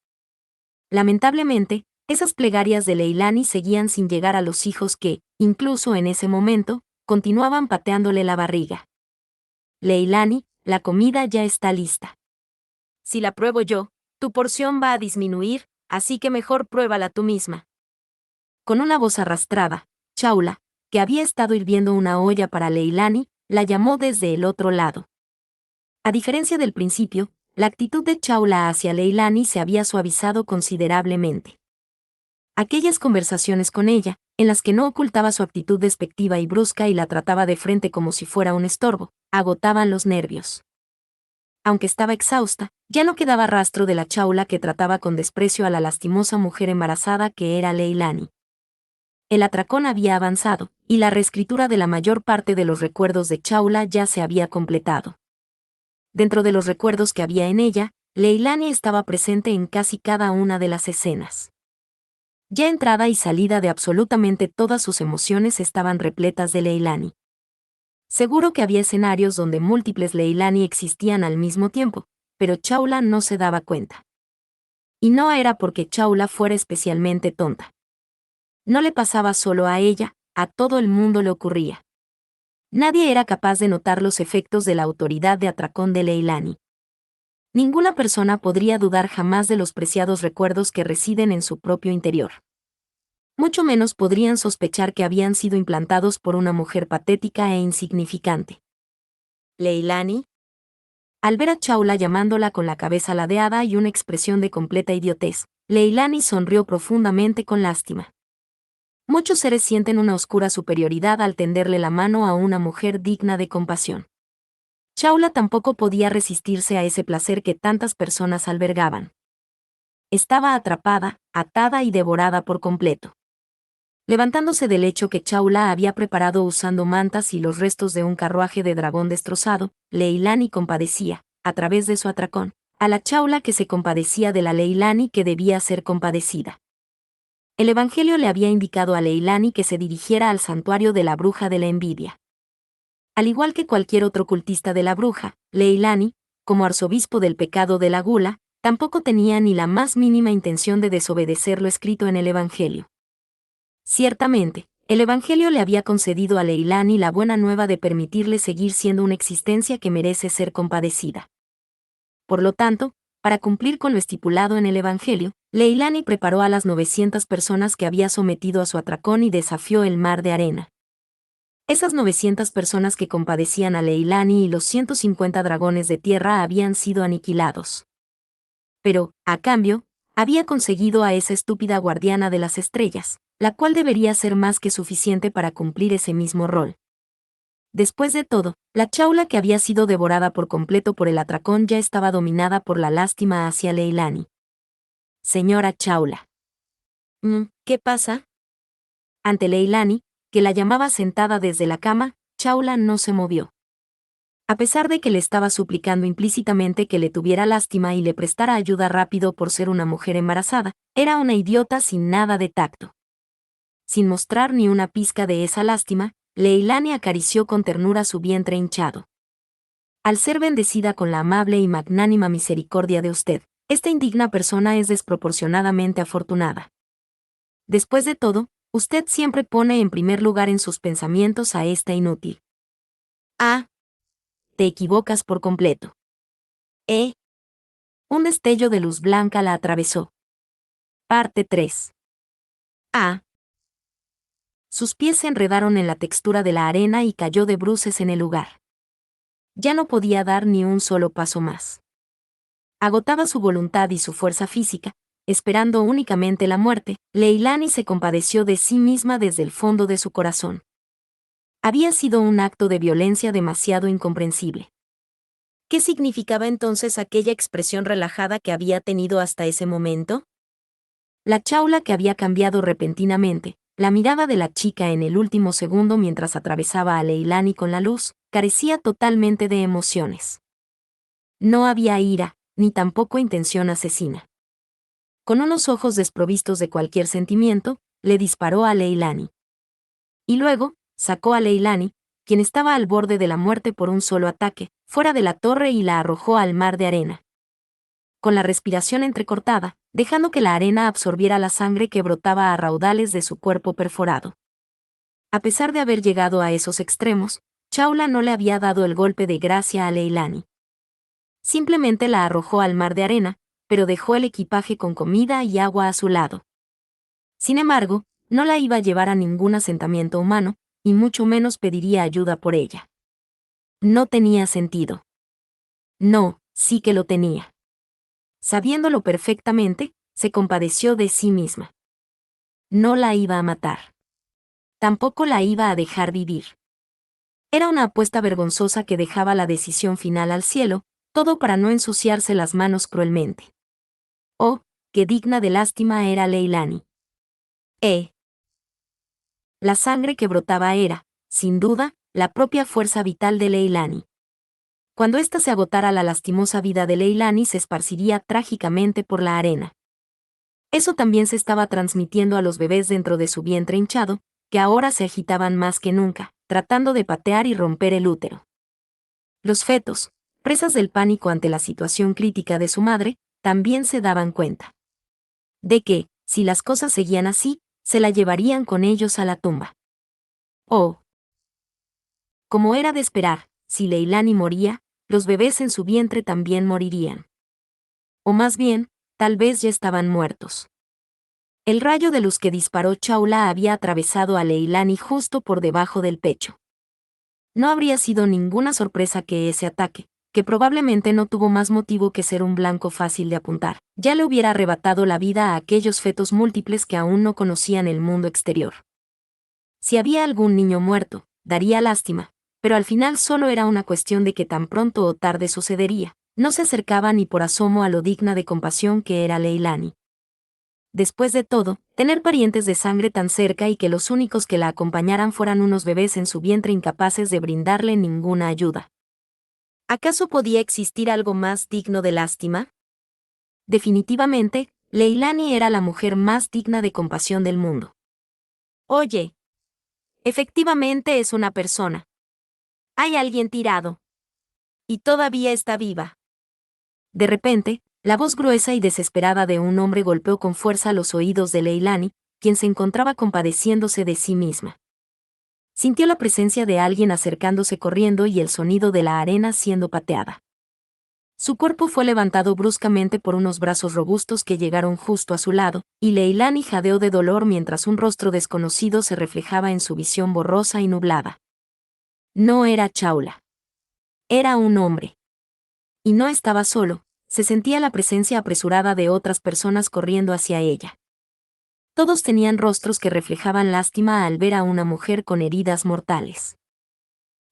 Lamentablemente, esas plegarias de Leilani seguían sin llegar a los hijos que, incluso en ese momento, continuaban pateándole la barriga. Leilani, la comida ya está lista. Si la pruebo yo, tu porción va a disminuir, así que mejor pruébala tú misma. Con una voz arrastrada, Chaula, que había estado hirviendo una olla para Leilani, la llamó desde el otro lado. A diferencia del principio, la actitud de Chaula hacia Leilani se había suavizado considerablemente. Aquellas conversaciones con ella, en las que no ocultaba su actitud despectiva y brusca y la trataba de frente como si fuera un estorbo, agotaban los nervios. Aunque estaba exhausta, ya no quedaba rastro de la Chaula que trataba con desprecio a la lastimosa mujer embarazada que era Leilani. El atracón había avanzado, y la reescritura de la mayor parte de los recuerdos de Chaula ya se había completado. Dentro de los recuerdos que había en ella, Leilani estaba presente en casi cada una de las escenas. Ya entrada y salida de absolutamente todas sus emociones estaban repletas de Leilani. Seguro que había escenarios donde múltiples Leilani existían al mismo tiempo, pero Chaula no se daba cuenta. Y no era porque Chaula fuera especialmente tonta. No le pasaba solo a ella, a todo el mundo le ocurría. Nadie era capaz de notar los efectos de la autoridad de atracón de Leilani. Ninguna persona podría dudar jamás de los preciados recuerdos que residen en su propio interior. Mucho menos podrían sospechar que habían sido implantados por una mujer patética e insignificante. ¿Leilani? Al ver a Chawla llamándola con la cabeza ladeada y una expresión de completa idiotez, Leilani sonrió profundamente con lástima. Muchos seres sienten una oscura superioridad al tenderle la mano a una mujer digna de compasión. Chawla tampoco podía resistirse a ese placer que tantas personas albergaban. Estaba atrapada, atada y devorada por completo. Levantándose del lecho que Chawla había preparado usando mantas y los restos de un carruaje de dragón destrozado, Leilani compadecía, a través de su atracón, a la Chawla que se compadecía de la Leilani que debía ser compadecida. El Evangelio le había indicado a Leilani que se dirigiera al santuario de la bruja de la envidia. Al igual que cualquier otro cultista de la bruja, Leilani, como arzobispo del pecado de la gula, tampoco tenía ni la más mínima intención de desobedecer lo escrito en el Evangelio. Ciertamente, el Evangelio le había concedido a Leilani la buena nueva de permitirle seguir siendo una existencia que merece ser compadecida. Por lo tanto, para cumplir con lo estipulado en el Evangelio, Leilani preparó a las 900 personas que había sometido a su atracón y desafió el mar de arena. Esas 900 personas que compadecían a Leilani y los 150 dragones de tierra habían sido aniquilados. Pero, a cambio, había conseguido a esa estúpida guardiana de las estrellas, la cual debería ser más que suficiente para cumplir ese mismo rol. Después de todo, la Chawla que había sido devorada por completo por el atracón ya estaba dominada por la lástima hacia Leilani. Señora Chawla. ¿Qué pasa? Ante Leilani, que la llamaba sentada desde la cama, Chawla no se movió. A pesar de que le estaba suplicando implícitamente que le tuviera lástima y le prestara ayuda rápido por ser una mujer embarazada, era una idiota sin nada de tacto. Sin mostrar ni una pizca de esa lástima, Leilani acarició con ternura su vientre hinchado. Al ser bendecida con la amable y magnánima misericordia de usted, esta indigna persona es desproporcionadamente afortunada. Después de todo, usted siempre pone en primer lugar en sus pensamientos a esta inútil. Te equivocas por completo. Un destello de luz blanca la atravesó. Parte 3. Sus pies se enredaron en la textura de la arena y cayó de bruces en el lugar. Ya no podía dar ni un solo paso más. Agotaba su voluntad y su fuerza física, esperando únicamente la muerte, Leilani se compadeció de sí misma desde el fondo de su corazón. Había sido un acto de violencia demasiado incomprensible. ¿Qué significaba entonces aquella expresión relajada que había tenido hasta ese momento? La Chawla que había cambiado repentinamente, la mirada de la chica en el último segundo mientras atravesaba a Leilani con la luz, carecía totalmente de emociones. No había ira, ni tampoco intención asesina. Con unos ojos desprovistos de cualquier sentimiento, le disparó a Leilani. Y luego, sacó a Leilani, quien estaba al borde de la muerte por un solo ataque, fuera de la torre y la arrojó al mar de arena. Con la respiración entrecortada, dejando que la arena absorbiera la sangre que brotaba a raudales de su cuerpo perforado. A pesar de haber llegado a esos extremos, Chawla no le había dado el golpe de gracia a Leilani. Simplemente la arrojó al mar de arena, pero dejó el equipaje con comida y agua a su lado. Sin embargo, no la iba a llevar a ningún asentamiento humano, y mucho menos pediría ayuda por ella. No tenía sentido. No, sí que lo tenía. Sabiéndolo perfectamente, se compadeció de sí misma. No la iba a matar. Tampoco la iba a dejar vivir. Era una apuesta vergonzosa que dejaba la decisión final al cielo, todo para no ensuciarse las manos cruelmente. Oh, qué digna de lástima era Leilani. La sangre que brotaba era, sin duda, la propia fuerza vital de Leilani. Cuando ésta se agotara, la lastimosa vida de Leilani se esparciría trágicamente por la arena. Eso también se estaba transmitiendo a los bebés dentro de su vientre hinchado, que ahora se agitaban más que nunca, tratando de patear y romper el útero. Los fetos, presas del pánico ante la situación crítica de su madre, también se daban cuenta de que, si las cosas seguían así, se la llevarían con ellos a la tumba. Oh. Como era de esperar, si Leilani moría, los bebés en su vientre también morirían. O más bien, tal vez ya estaban muertos. El rayo de luz que disparó Chaula había atravesado a Leilani justo por debajo del pecho. No habría sido ninguna sorpresa que ese ataque, que probablemente no tuvo más motivo que ser un blanco fácil de apuntar, ya le hubiera arrebatado la vida a aquellos fetos múltiples que aún no conocían el mundo exterior. Si había algún niño muerto, daría lástima, pero al final solo era una cuestión de que tan pronto o tarde sucedería. No se acercaba ni por asomo a lo digna de compasión que era Leilani. Después de todo, tener parientes de sangre tan cerca y que los únicos que la acompañaran fueran unos bebés en su vientre incapaces de brindarle ninguna ayuda. ¿Acaso podía existir algo más digno de lástima? Definitivamente, Leilani era la mujer más digna de compasión del mundo. Oye, efectivamente es una persona. Hay alguien tirado. Y todavía está viva. De repente, la voz gruesa y desesperada de un hombre golpeó con fuerza los oídos de Leilani, quien se encontraba compadeciéndose de sí misma. Sintió la presencia de alguien acercándose corriendo y el sonido de la arena siendo pateada. Su cuerpo fue levantado bruscamente por unos brazos robustos que llegaron justo a su lado, y Leilani jadeó de dolor mientras un rostro desconocido se reflejaba en su visión borrosa y nublada. No era Chaula. Era un hombre. Y no estaba solo, se sentía la presencia apresurada de otras personas corriendo hacia ella. Todos tenían rostros que reflejaban lástima al ver a una mujer con heridas mortales.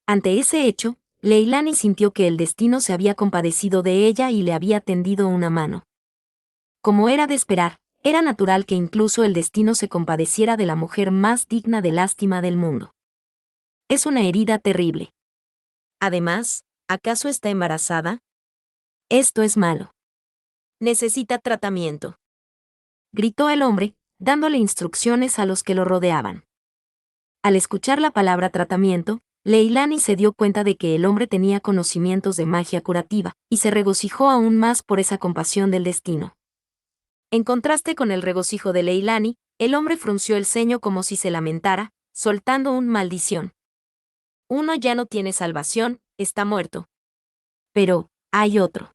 Ante ese hecho, Leilani sintió que el destino se había compadecido de ella y le había tendido una mano. Como era de esperar, era natural que incluso el destino se compadeciera de la mujer más digna de lástima del mundo. Es una herida terrible. Además, ¿acaso está embarazada? Esto es malo. Necesita tratamiento. Gritó el hombre, dándole instrucciones a los que lo rodeaban. Al escuchar la palabra tratamiento, Leilani se dio cuenta de que el hombre tenía conocimientos de magia curativa, y se regocijó aún más por esa compasión del destino. En contraste con el regocijo de Leilani, el hombre frunció el ceño como si se lamentara, soltando un maldición. Uno ya no tiene salvación, está muerto. Pero, hay otro.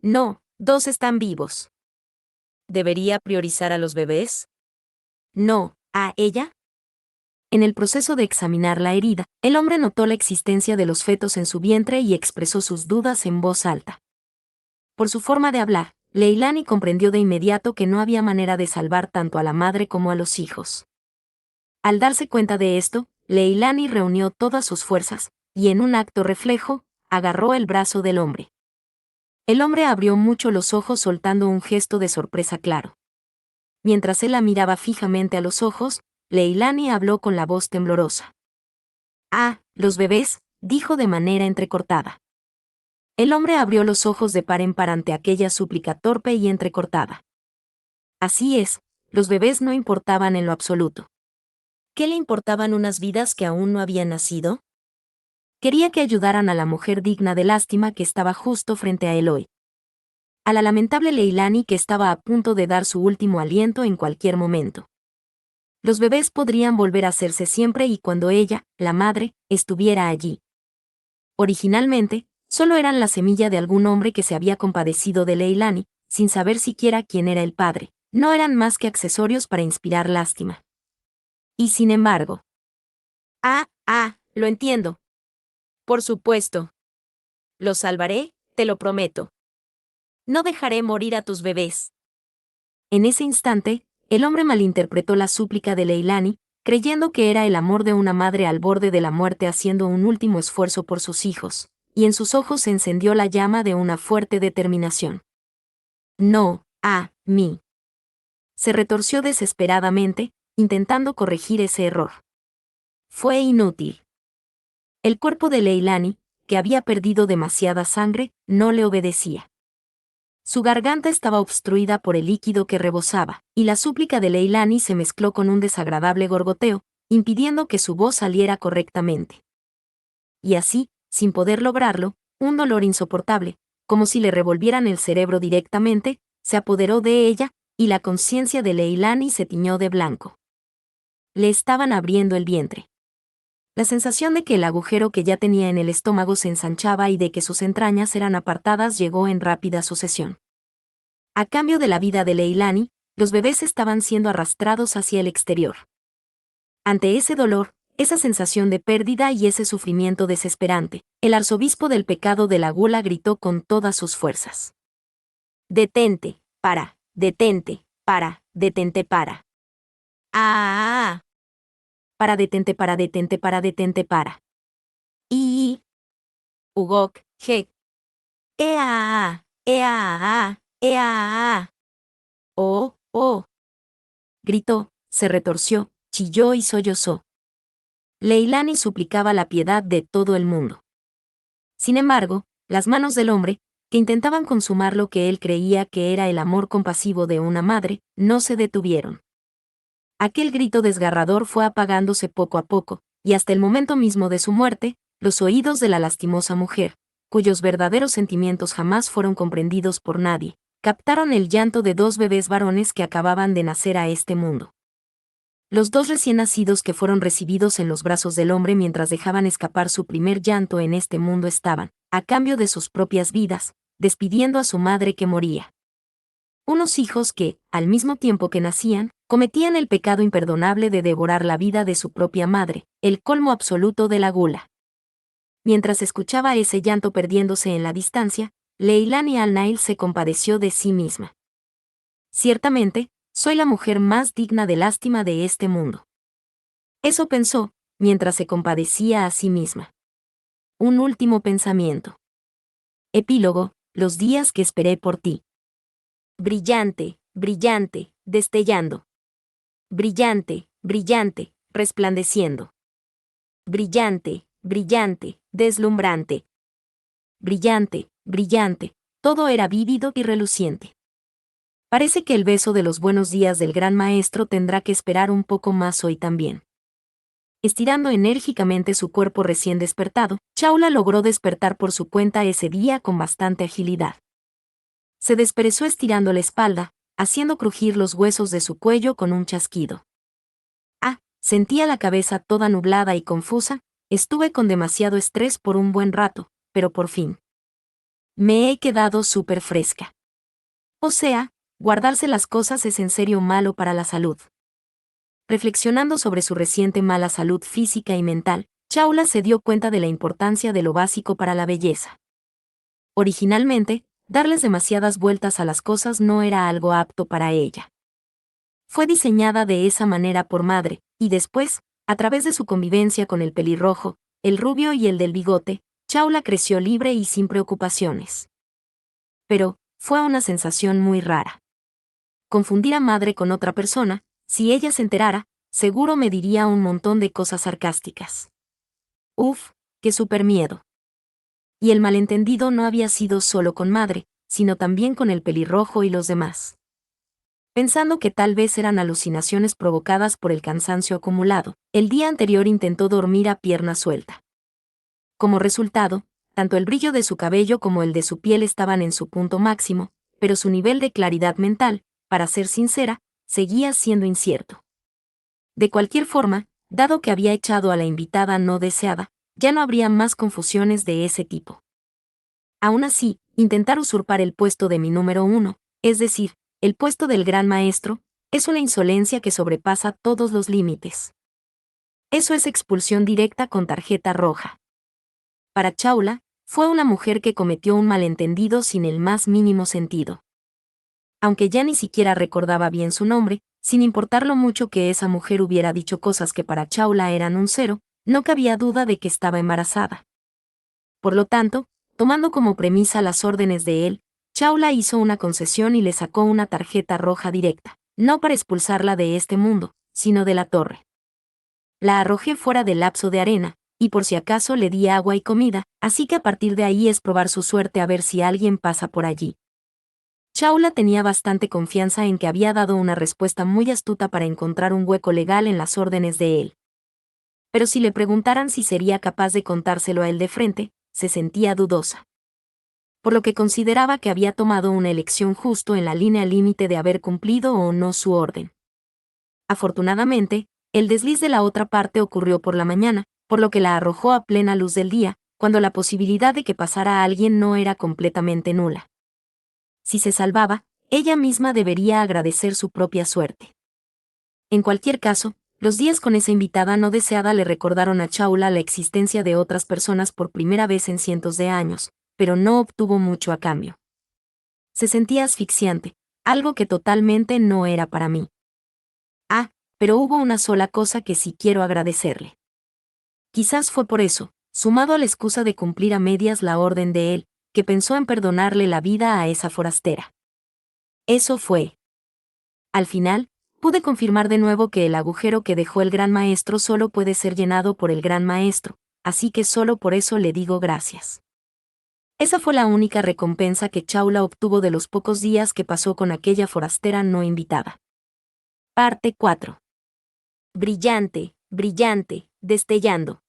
No, dos están vivos. ¿Debería priorizar a los bebés? No, ¿a ella? En el proceso de examinar la herida, el hombre notó la existencia de los fetos en su vientre y expresó sus dudas en voz alta. Por su forma de hablar, Leilani comprendió de inmediato que no había manera de salvar tanto a la madre como a los hijos. Al darse cuenta de esto, Leilani reunió todas sus fuerzas, y en un acto reflejo, agarró el brazo del hombre. El hombre abrió mucho los ojos soltando un gesto de sorpresa claro. Mientras él la miraba fijamente a los ojos, Leilani habló con la voz temblorosa. Ah, los bebés, dijo de manera entrecortada. El hombre abrió los ojos de par en par ante aquella súplica torpe y entrecortada. Así es, los bebés no importaban en lo absoluto. ¿Qué le importaban unas vidas que aún no habían nacido? Quería que ayudaran a la mujer digna de lástima que estaba justo frente a él hoy. A la lamentable Leilani que estaba a punto de dar su último aliento en cualquier momento. Los bebés podrían volver a hacerse siempre y cuando ella, la madre, estuviera allí. Originalmente, solo eran la semilla de algún hombre que se había compadecido de Leilani, sin saber siquiera quién era el padre. No eran más que accesorios para inspirar lástima. Y sin embargo. Lo entiendo. Por supuesto. Los salvaré, te lo prometo. No dejaré morir a tus bebés. En ese instante, el hombre malinterpretó la súplica de Leilani, creyendo que era el amor de una madre al borde de la muerte haciendo un último esfuerzo por sus hijos, y en sus ojos se encendió la llama de una fuerte determinación. No, mí. Se retorció desesperadamente, intentando corregir ese error. Fue inútil. El cuerpo de Leilani, que había perdido demasiada sangre, no le obedecía. Su garganta estaba obstruida por el líquido que rebosaba, y la súplica de Leilani se mezcló con un desagradable gorgoteo, impidiendo que su voz saliera correctamente. Y así, sin poder lograrlo, un dolor insoportable, como si le revolvieran el cerebro directamente, se apoderó de ella, y la conciencia de Leilani se tiñó de blanco. Le estaban abriendo el vientre. La sensación de que el agujero que ya tenía en el estómago se ensanchaba y de que sus entrañas eran apartadas llegó en rápida sucesión. A cambio de la vida de Leilani, los bebés estaban siendo arrastrados hacia el exterior. Ante ese dolor, esa sensación de pérdida y ese sufrimiento desesperante, el arzobispo del pecado de la gula gritó con todas sus fuerzas. Detente, para, detente, para, detente, para. ¡Ah! Para, detente, para, detente, para, detente, para. Y. Ugok, je. Ea, ea, ea. Oh, oh. Gritó, se retorció, chilló y sollozó. Leilani suplicaba la piedad de todo el mundo. Sin embargo, las manos del hombre, que intentaban consumar lo que él creía que era el amor compasivo de una madre, no se detuvieron. Aquel grito desgarrador fue apagándose poco a poco, y hasta el momento mismo de su muerte, los oídos de la lastimosa mujer, cuyos verdaderos sentimientos jamás fueron comprendidos por nadie, captaron el llanto de dos bebés varones que acababan de nacer a este mundo. Los dos recién nacidos que fueron recibidos en los brazos del hombre mientras dejaban escapar su primer llanto en este mundo estaban, a cambio de sus propias vidas, despidiendo a su madre que moría. Unos hijos que, al mismo tiempo que nacían, cometían el pecado imperdonable de devorar la vida de su propia madre, el colmo absoluto de la gula. Mientras escuchaba ese llanto perdiéndose en la distancia, Leilani al-Nail se compadeció de sí misma. Ciertamente, soy la mujer más digna de lástima de este mundo. Eso pensó, mientras se compadecía a sí misma. Un último pensamiento. Epílogo, los días que esperé por ti. Brillante, brillante, destellando. Brillante, brillante, resplandeciendo. Brillante, brillante, deslumbrante. Brillante, brillante, todo era vívido y reluciente. Parece que el beso de los buenos días del gran maestro tendrá que esperar un poco más hoy también. Estirando enérgicamente su cuerpo recién despertado, Chaula logró despertar por su cuenta ese día con bastante agilidad. Se desperezó estirando la espalda, haciendo crujir los huesos de su cuello con un chasquido. Sentía la cabeza toda nublada y confusa, estuve con demasiado estrés por un buen rato, pero por fin. Me he quedado súper fresca. O sea, guardarse las cosas es en serio malo para la salud. Reflexionando sobre su reciente mala salud física y mental, Chaula se dio cuenta de la importancia de lo básico para la belleza. Originalmente, darles demasiadas vueltas a las cosas no era algo apto para ella. Fue diseñada de esa manera por madre, y después, a través de su convivencia con el pelirrojo, el rubio y el del bigote, Chaula creció libre y sin preocupaciones. Pero, fue una sensación muy rara. Confundir a madre con otra persona, si ella se enterara, seguro me diría un montón de cosas sarcásticas. Uf, qué súper miedo. Y el malentendido no había sido solo con madre, sino también con el pelirrojo y los demás. Pensando que tal vez eran alucinaciones provocadas por el cansancio acumulado, el día anterior intentó dormir a pierna suelta. Como resultado, tanto el brillo de su cabello como el de su piel estaban en su punto máximo, pero su nivel de claridad mental, para ser sincera, seguía siendo incierto. De cualquier forma, dado que había echado a la invitada no deseada, ya no habría más confusiones de ese tipo. Aún así, intentar usurpar el puesto de mi número 1, es decir, el puesto del gran maestro, es una insolencia que sobrepasa todos los límites. Eso es expulsión directa con tarjeta roja. Para Chaula, fue una mujer que cometió un malentendido sin el más mínimo sentido. Aunque ya ni siquiera recordaba bien su nombre, sin importar lo mucho que esa mujer hubiera dicho cosas que para Chaula eran un cero, no cabía duda de que estaba embarazada. Por lo tanto, tomando como premisa las órdenes de él, Chaula hizo una concesión y le sacó una tarjeta roja directa, no para expulsarla de este mundo, sino de la torre. La arrojé fuera del lapso de arena, y por si acaso le di agua y comida, así que a partir de ahí es probar su suerte a ver si alguien pasa por allí. Chaula tenía bastante confianza en que había dado una respuesta muy astuta para encontrar un hueco legal en las órdenes de él. Pero si le preguntaran si sería capaz de contárselo a él de frente, se sentía dudosa. Por lo que consideraba que había tomado una elección justo en la línea límite de haber cumplido o no su orden. Afortunadamente, el desliz de la otra parte ocurrió por la mañana, por lo que la arrojó a plena luz del día, cuando la posibilidad de que pasara a alguien no era completamente nula. Si se salvaba, ella misma debería agradecer su propia suerte. En cualquier caso, los días con esa invitada no deseada le recordaron a Chawla la existencia de otras personas por primera vez en cientos de años, pero no obtuvo mucho a cambio. Se sentía asfixiante, algo que totalmente no era para mí. Ah, pero hubo una sola cosa que sí quiero agradecerle. Quizás fue por eso, sumado a la excusa de cumplir a medias la orden de él, que pensó en perdonarle la vida a esa forastera. Eso fue. Al final, pude confirmar de nuevo que el agujero que dejó el Gran Maestro solo puede ser llenado por el Gran Maestro, así que solo por eso le digo gracias. Esa fue la única recompensa que Chawla obtuvo de los pocos días que pasó con aquella forastera no invitada. Parte 4. Brillante, brillante, destellando.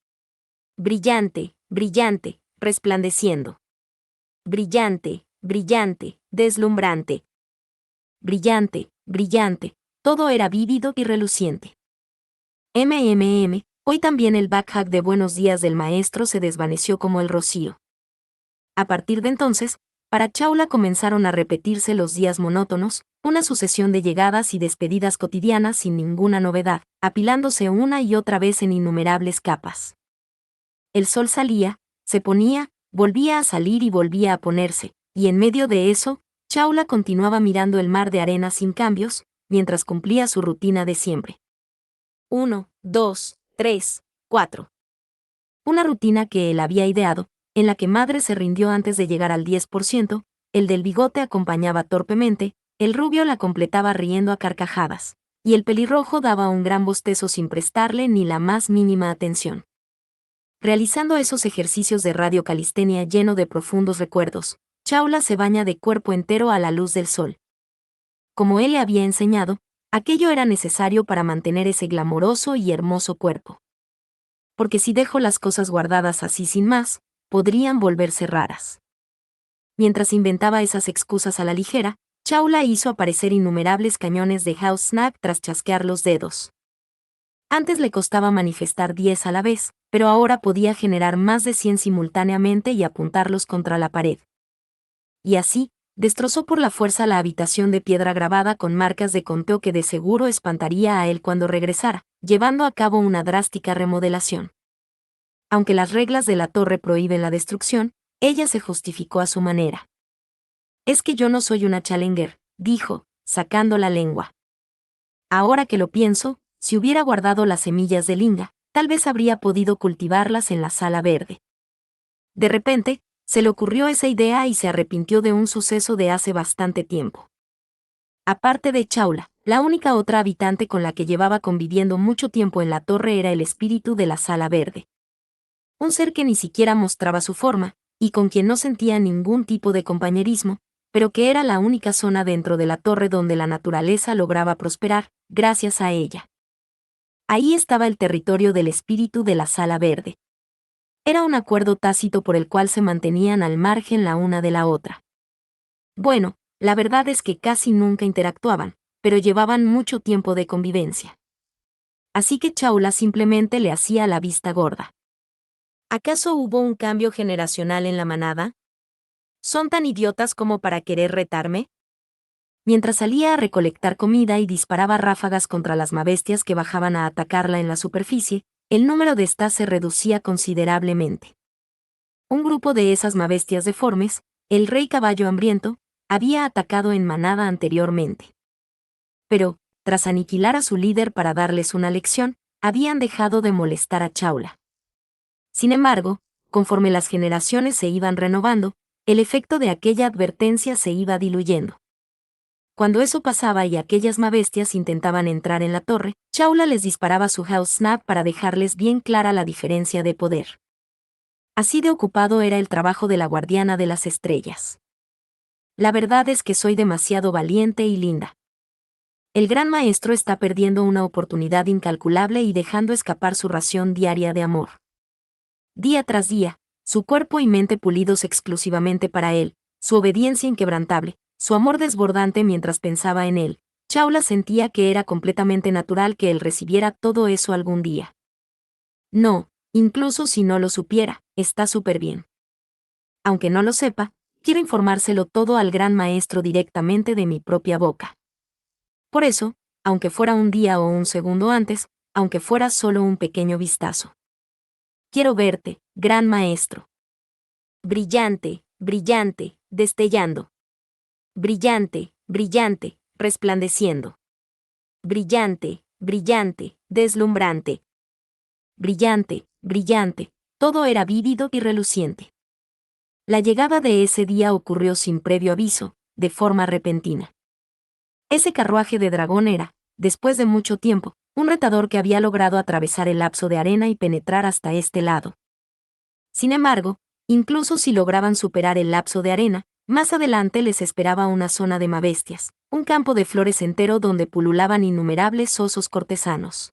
Brillante, brillante, resplandeciendo. Brillante, brillante, deslumbrante. Brillante, brillante, todo era vívido y reluciente. Hoy también el backhack de buenos días del maestro se desvaneció como el rocío. A partir de entonces, para Chawla comenzaron a repetirse los días monótonos, una sucesión de llegadas y despedidas cotidianas sin ninguna novedad, apilándose una y otra vez en innumerables capas. El sol salía, se ponía, volvía a salir y volvía a ponerse, y en medio de eso, Chawla continuaba mirando el mar de arena sin cambios, mientras cumplía su rutina de siempre. 1, 2, 3, 4. Una rutina que él había ideado, en la que Madre se rindió antes de llegar al 10%, el del bigote acompañaba torpemente, el rubio la completaba riendo a carcajadas, y el pelirrojo daba un gran bostezo sin prestarle ni la más mínima atención. Realizando esos ejercicios de radiocalistenia lleno de profundos recuerdos, Chawla se baña de cuerpo entero a la luz del sol. Como él le había enseñado, aquello era necesario para mantener ese glamoroso y hermoso cuerpo. Porque si dejo las cosas guardadas así sin más, podrían volverse raras. Mientras inventaba esas excusas a la ligera, Chawla hizo aparecer innumerables cañones de house snack tras chasquear los dedos. Antes le costaba manifestar 10 a la vez, pero ahora podía generar más de 100 simultáneamente y apuntarlos contra la pared. Y así, destrozó por la fuerza la habitación de piedra grabada con marcas de conteo que de seguro espantaría a él cuando regresara, llevando a cabo una drástica remodelación. Aunque las reglas de la torre prohíben la destrucción, ella se justificó a su manera. Es que yo no soy una challenger, dijo, sacando la lengua. Ahora que lo pienso, si hubiera guardado las semillas de linga, tal vez habría podido cultivarlas en la sala verde. De repente, se le ocurrió esa idea y se arrepintió de un suceso de hace bastante tiempo. Aparte de Chawla, la única otra habitante con la que llevaba conviviendo mucho tiempo en la torre era el espíritu de la sala verde. Un ser que ni siquiera mostraba su forma, y con quien no sentía ningún tipo de compañerismo, pero que era la única zona dentro de la torre donde la naturaleza lograba prosperar, gracias a ella. Ahí estaba el territorio del espíritu de la sala verde. Era un acuerdo tácito por el cual se mantenían al margen la una de la otra. Bueno, la verdad es que casi nunca interactuaban, pero llevaban mucho tiempo de convivencia. Así que Chawla simplemente le hacía la vista gorda. ¿Acaso hubo un cambio generacional en la manada? ¿Son tan idiotas como para querer retarme? Mientras salía a recolectar comida y disparaba ráfagas contra las mabestias que bajaban a atacarla en la superficie, el número de estas se reducía considerablemente. Un grupo de esas mabestias deformes, el rey caballo hambriento, había atacado en manada anteriormente. Pero, tras aniquilar a su líder para darles una lección, habían dejado de molestar a Chawla. Sin embargo, conforme las generaciones se iban renovando, el efecto de aquella advertencia se iba diluyendo. Cuando eso pasaba y aquellas mabestias intentaban entrar en la torre, Chawla les disparaba su house snap para dejarles bien clara la diferencia de poder. Así de ocupado era el trabajo de la guardiana de las estrellas. La verdad es que soy demasiado valiente y linda. El gran maestro está perdiendo una oportunidad incalculable y dejando escapar su ración diaria de amor. Día tras día, su cuerpo y mente pulidos exclusivamente para él, su obediencia inquebrantable, su amor desbordante mientras pensaba en él, Chawla sentía que era completamente natural que él recibiera todo eso algún día. No, incluso si no lo supiera, está súper bien. Aunque no lo sepa, quiero informárselo todo al gran maestro directamente de mi propia boca. Por eso, aunque fuera un día o un segundo antes, aunque fuera solo un pequeño vistazo. Quiero verte, gran maestro. Brillante, brillante, destellando. Brillante, brillante, resplandeciendo. Brillante, brillante, deslumbrante. Brillante, brillante, todo era vívido y reluciente. La llegada de ese día ocurrió sin previo aviso, de forma repentina. Ese carruaje de dragón era, después de mucho tiempo, un retador que había logrado atravesar el lapso de arena y penetrar hasta este lado. Sin embargo, incluso si lograban superar el lapso de arena, más adelante les esperaba una zona de mabestias, un campo de flores entero donde pululaban innumerables osos cortesanos.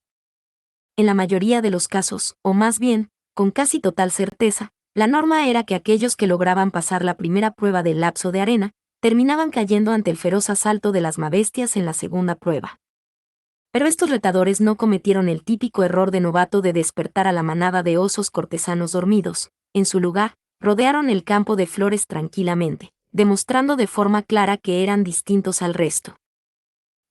En la mayoría de los casos, o más bien, con casi total certeza, la norma era que aquellos que lograban pasar la primera prueba del lapso de arena, terminaban cayendo ante el feroz asalto de las mabestias en la segunda prueba. Pero estos retadores no cometieron el típico error de novato de despertar a la manada de osos cortesanos dormidos. En su lugar, rodearon el campo de flores tranquilamente, demostrando de forma clara que eran distintos al resto.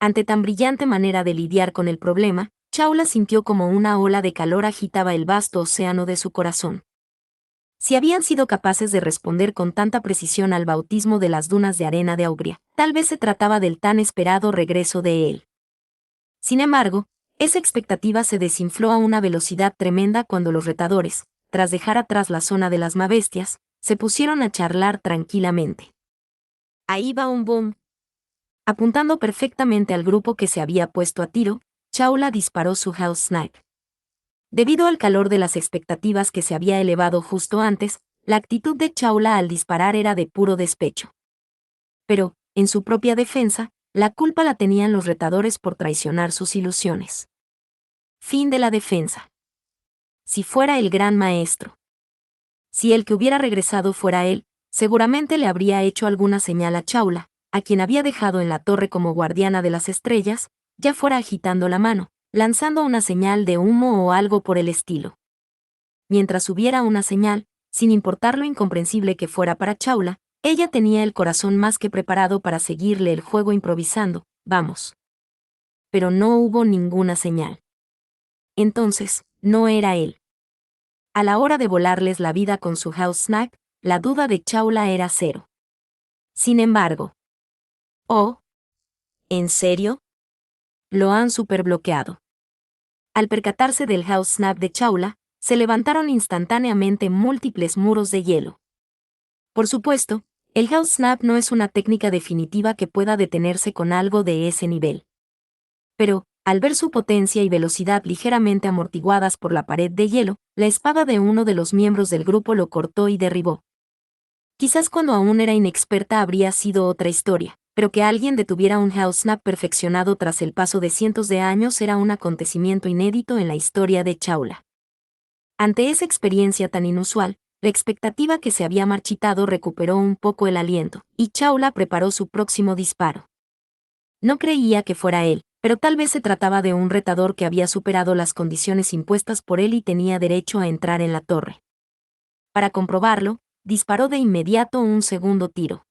Ante tan brillante manera de lidiar con el problema, Chaula sintió como una ola de calor agitaba el vasto océano de su corazón. Si habían sido capaces de responder con tanta precisión al bautismo de las dunas de arena de Augria, tal vez se trataba del tan esperado regreso de él. Sin embargo, esa expectativa se desinfló a una velocidad tremenda cuando los retadores, tras dejar atrás la zona de las mabestias, se pusieron a charlar tranquilamente. Ahí va un boom. Apuntando perfectamente al grupo que se había puesto a tiro, Chaula disparó su House Snipe. Debido al calor de las expectativas que se había elevado justo antes, la actitud de Chaula al disparar era de puro despecho. Pero, en su propia defensa, la culpa la tenían los retadores por traicionar sus ilusiones. Fin de la defensa. Si fuera el gran maestro. Si el que hubiera regresado fuera él, seguramente le habría hecho alguna señal a Chaula, a quien había dejado en la torre como guardiana de las estrellas, ya fuera agitando la mano, lanzando una señal de humo o algo por el estilo. Mientras hubiera una señal, sin importar lo incomprensible que fuera para Chaula, ella tenía el corazón más que preparado para seguirle el juego improvisando, vamos. Pero no hubo ninguna señal. Entonces, no era él. A la hora de volarles la vida con su House Snipe, la duda de Chaula era cero. Sin embargo. Oh. ¿En serio? Lo han superbloqueado. Al percatarse del House Snipe de Chaula, se levantaron instantáneamente múltiples muros de hielo. Por supuesto, el House Snap no es una técnica definitiva que pueda detenerse con algo de ese nivel. Pero, al ver su potencia y velocidad ligeramente amortiguadas por la pared de hielo, la espada de uno de los miembros del grupo lo cortó y derribó. Quizás cuando aún era inexperta habría sido otra historia, pero que alguien detuviera un House Snap perfeccionado tras el paso de cientos de años era un acontecimiento inédito en la historia de Chaula. Ante esa experiencia tan inusual, la expectativa que se había marchitado recuperó un poco el aliento, y Chaula preparó su próximo disparo. No creía que fuera él, pero tal vez se trataba de un retador que había superado las condiciones impuestas por él y tenía derecho a entrar en la torre. Para comprobarlo, disparó de inmediato un segundo tiro.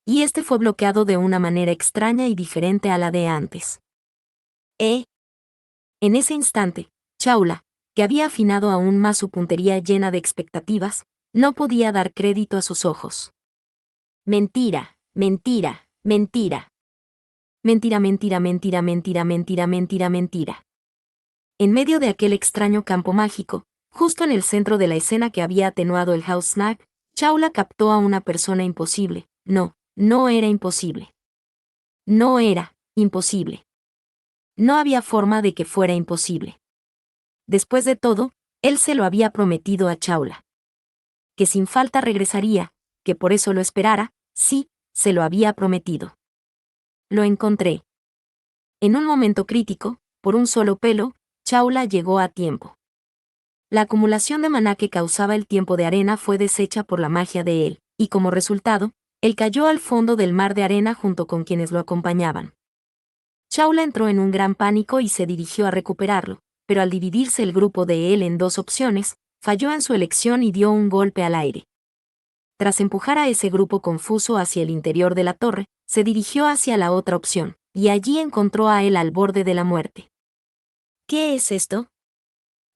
Y este fue bloqueado de una manera extraña y diferente a la de antes. En ese instante, Chaula, que había afinado aún más su puntería llena de expectativas, no podía dar crédito a sus ojos. Mentira, mentira, mentira. Mentira, mentira, mentira, mentira, mentira, mentira, mentira. En medio de aquel extraño campo mágico, justo en el centro de la escena que había atenuado el House Snap, Chaula captó a una persona imposible. No, no era imposible. No era imposible. No había forma de que fuera imposible. Después de todo, él se lo había prometido a Chaula. Que sin falta regresaría, que por eso lo esperara, sí, se lo había prometido. Lo encontré. En un momento crítico, por un solo pelo, Chaula llegó a tiempo. La acumulación de maná que causaba el tiempo de arena fue deshecha por la magia de él, y como resultado, él cayó al fondo del mar de arena junto con quienes lo acompañaban. Chaula entró en un gran pánico y se dirigió a recuperarlo, pero al dividirse el grupo de él en dos opciones, falló en su elección y dio un golpe al aire. tras empujar a ese grupo confuso hacia el interior de la torre, se dirigió hacia la otra opción, y allí encontró a él al borde de la muerte. ¿Qué es esto?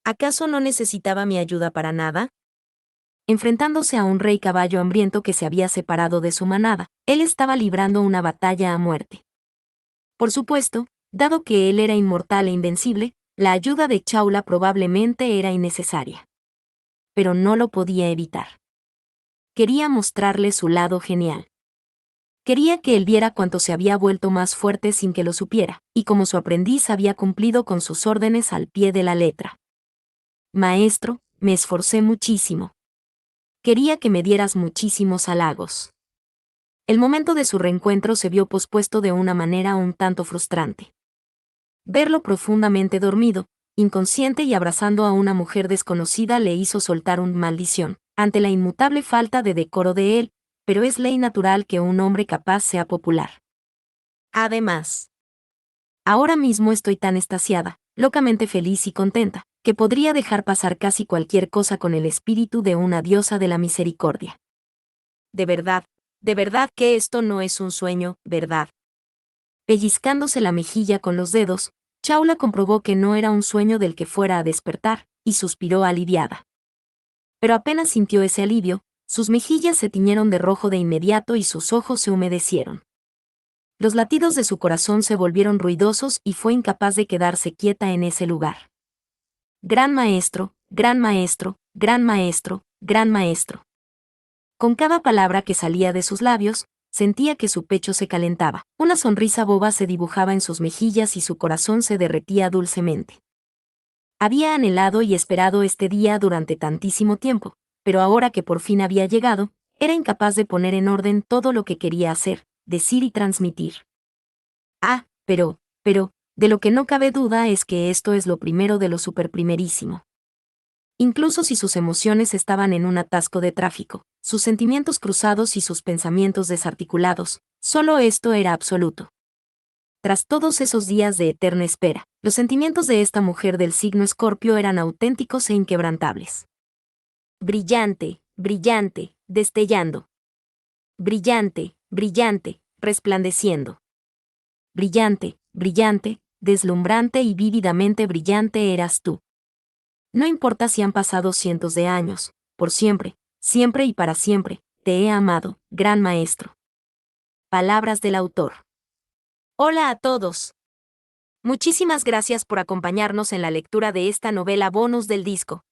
¿Acaso no necesitaba mi ayuda para nada? Enfrentándose a un rey caballo hambriento que se había separado de su manada, él estaba librando una batalla a muerte. Por supuesto, dado que él era inmortal e invencible, la ayuda de Chaula probablemente era innecesaria. Pero no lo podía evitar. Quería mostrarle su lado genial. Quería que él viera cuánto se había vuelto más fuerte sin que lo supiera, y cómo su aprendiz había cumplido con sus órdenes al pie de la letra. Maestro, me esforcé muchísimo. Quería que me dieras muchísimos halagos. El momento de su reencuentro se vio pospuesto de una manera un tanto frustrante. Verlo profundamente dormido, inconsciente y abrazando a una mujer desconocida le hizo soltar una maldición, ante la inmutable falta de decoro de él, pero es ley natural que un hombre capaz sea popular. Además, ahora mismo estoy tan extasiada, locamente feliz y contenta, que podría dejar pasar casi cualquier cosa con el espíritu de una diosa de la misericordia. De verdad que esto no es un sueño, ¿verdad? Pellizcándose la mejilla con los dedos, Chaula comprobó que no era un sueño del que fuera a despertar, y suspiró aliviada. Pero apenas sintió ese alivio, sus mejillas se tiñeron de rojo de inmediato y sus ojos se humedecieron. Los latidos de su corazón se volvieron ruidosos y fue incapaz de quedarse quieta en ese lugar. Gran maestro, gran maestro, gran maestro, gran maestro. Con cada palabra que salía de sus labios, sentía que su pecho se calentaba, una sonrisa boba se dibujaba en sus mejillas y su corazón se derretía dulcemente. Había anhelado y esperado este día durante tantísimo tiempo, pero ahora que por fin había llegado, era incapaz de poner en orden todo lo que quería hacer, decir y transmitir. Pero, de lo que no cabe duda es que esto es lo primero de lo superprimerísimo. Incluso si sus emociones estaban en un atasco de tráfico, sus sentimientos cruzados y sus pensamientos desarticulados, solo esto era absoluto. Tras todos esos días de eterna espera, los sentimientos de esta mujer del signo Escorpio eran auténticos e inquebrantables. Brillante, brillante, destellando. Brillante, brillante, resplandeciendo. Brillante, brillante, deslumbrante y vívidamente brillante eras tú. No importa si han pasado cientos de años, por siempre, siempre y para siempre, te he amado, gran maestro. Palabras del autor. Hola a todos. Muchísimas gracias por acompañarnos en la lectura de esta novela bonus del disco.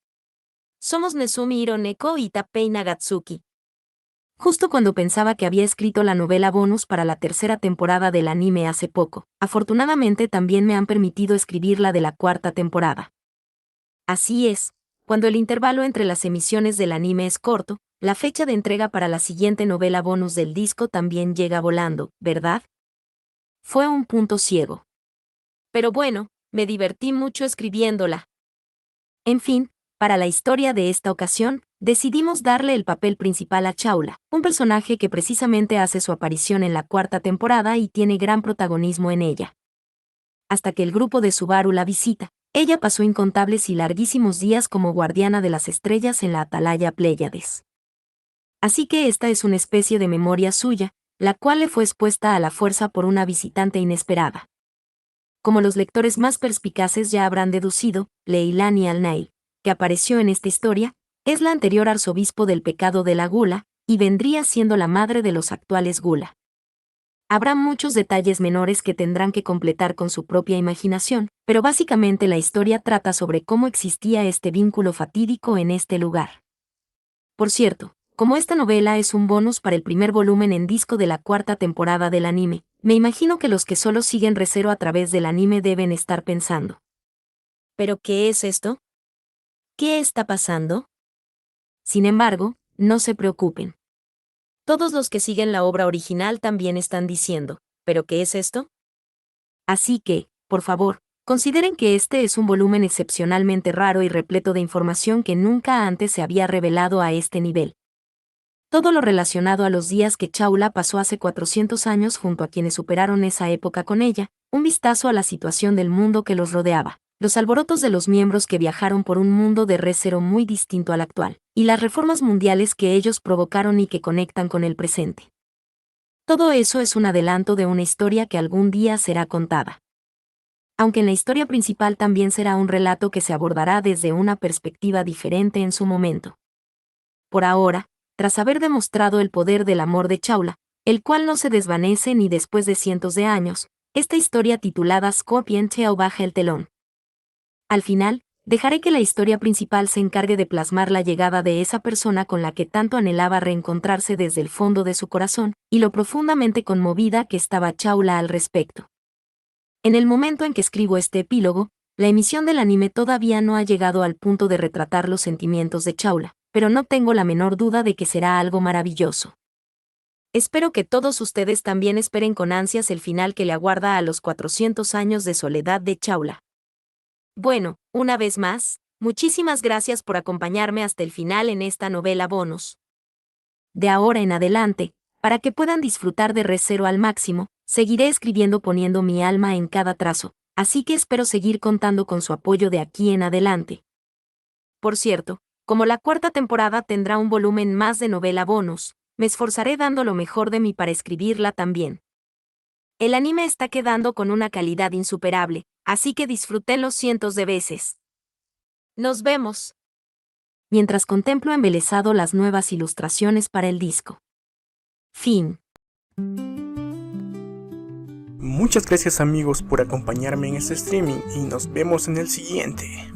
Somos Nezumi Hironeko y Tappei Nagatsuki. Justo cuando pensaba que había escrito la novela bonus para la tercera temporada del anime hace poco, afortunadamente también me han permitido escribir la de la cuarta temporada. Así es, cuando el intervalo entre las emisiones del anime es corto, la fecha de entrega para la siguiente novela bonus del disco también llega volando, ¿verdad? Fue un punto ciego. Pero bueno, me divertí mucho escribiéndola. En fin, para la historia de esta ocasión, decidimos darle el papel principal a Chaula, un personaje que precisamente hace su aparición en la cuarta temporada y tiene gran protagonismo en ella. Hasta que el grupo de Subaru la visita, ella pasó incontables y larguísimos días como guardiana de las estrellas en la atalaya Pléyades. Así que esta es una especie de memoria suya, la cual le fue expuesta a la fuerza por una visitante inesperada. Como los lectores más perspicaces ya habrán deducido, Leilani al-Nail, que apareció en esta historia, es la anterior arzobispo del pecado de la gula, y vendría siendo la madre de los actuales gula. Habrá muchos detalles menores que tendrán que completar con su propia imaginación, pero básicamente la historia trata sobre cómo existía este vínculo fatídico en este lugar. Por cierto, como esta novela es un bonus para el primer volumen en disco de la cuarta temporada del anime, me imagino que los que solo siguen Re:Zero a través del anime deben estar pensando. ¿Pero qué es esto? ¿Qué está pasando? Sin embargo, no se preocupen. Todos los que siguen la obra original también están diciendo, ¿pero qué es esto? Así que, por favor, consideren que este es un volumen excepcionalmente raro y repleto de información que nunca antes se había revelado a este nivel. Todo lo relacionado a los días que Chaula pasó hace 400 años junto a quienes superaron esa época con ella, un vistazo a la situación del mundo que los rodeaba, los alborotos de los miembros que viajaron por un mundo de Re:Zero muy distinto al actual, y las reformas mundiales que ellos provocaron y que conectan con el presente. Todo eso es un adelanto de una historia que algún día será contada. Aunque en la historia principal también será un relato que se abordará desde una perspectiva diferente en su momento. Por ahora, tras haber demostrado el poder del amor de Chaula, el cual no se desvanece ni después de cientos de años, esta historia titulada Scorpion Tail baja el telón. Al final, dejaré que la historia principal se encargue de plasmar la llegada de esa persona con la que tanto anhelaba reencontrarse desde el fondo de su corazón, y lo profundamente conmovida que estaba Chaula al respecto. En el momento en que escribo este epílogo, la emisión del anime todavía no ha llegado al punto de retratar los sentimientos de Chaula, pero no tengo la menor duda de que será algo maravilloso. Espero que todos ustedes también esperen con ansias el final que le aguarda a los 400 años de soledad de Chaula. Bueno, una vez más, muchísimas gracias por acompañarme hasta el final en esta novela bonus. De ahora en adelante, para que puedan disfrutar de Re:Zero al máximo, seguiré escribiendo poniendo mi alma en cada trazo, así que espero seguir contando con su apoyo de aquí en adelante. Por cierto, como la cuarta temporada tendrá un volumen más de novela bonus, me esforzaré dando lo mejor de mí para escribirla también. El anime está quedando con una calidad insuperable, así que disfrútenlo cientos de veces. Nos vemos. Mientras contemplo embelesado las nuevas ilustraciones para el disco. Fin. Muchas gracias amigos por acompañarme en este streaming y nos vemos en el siguiente.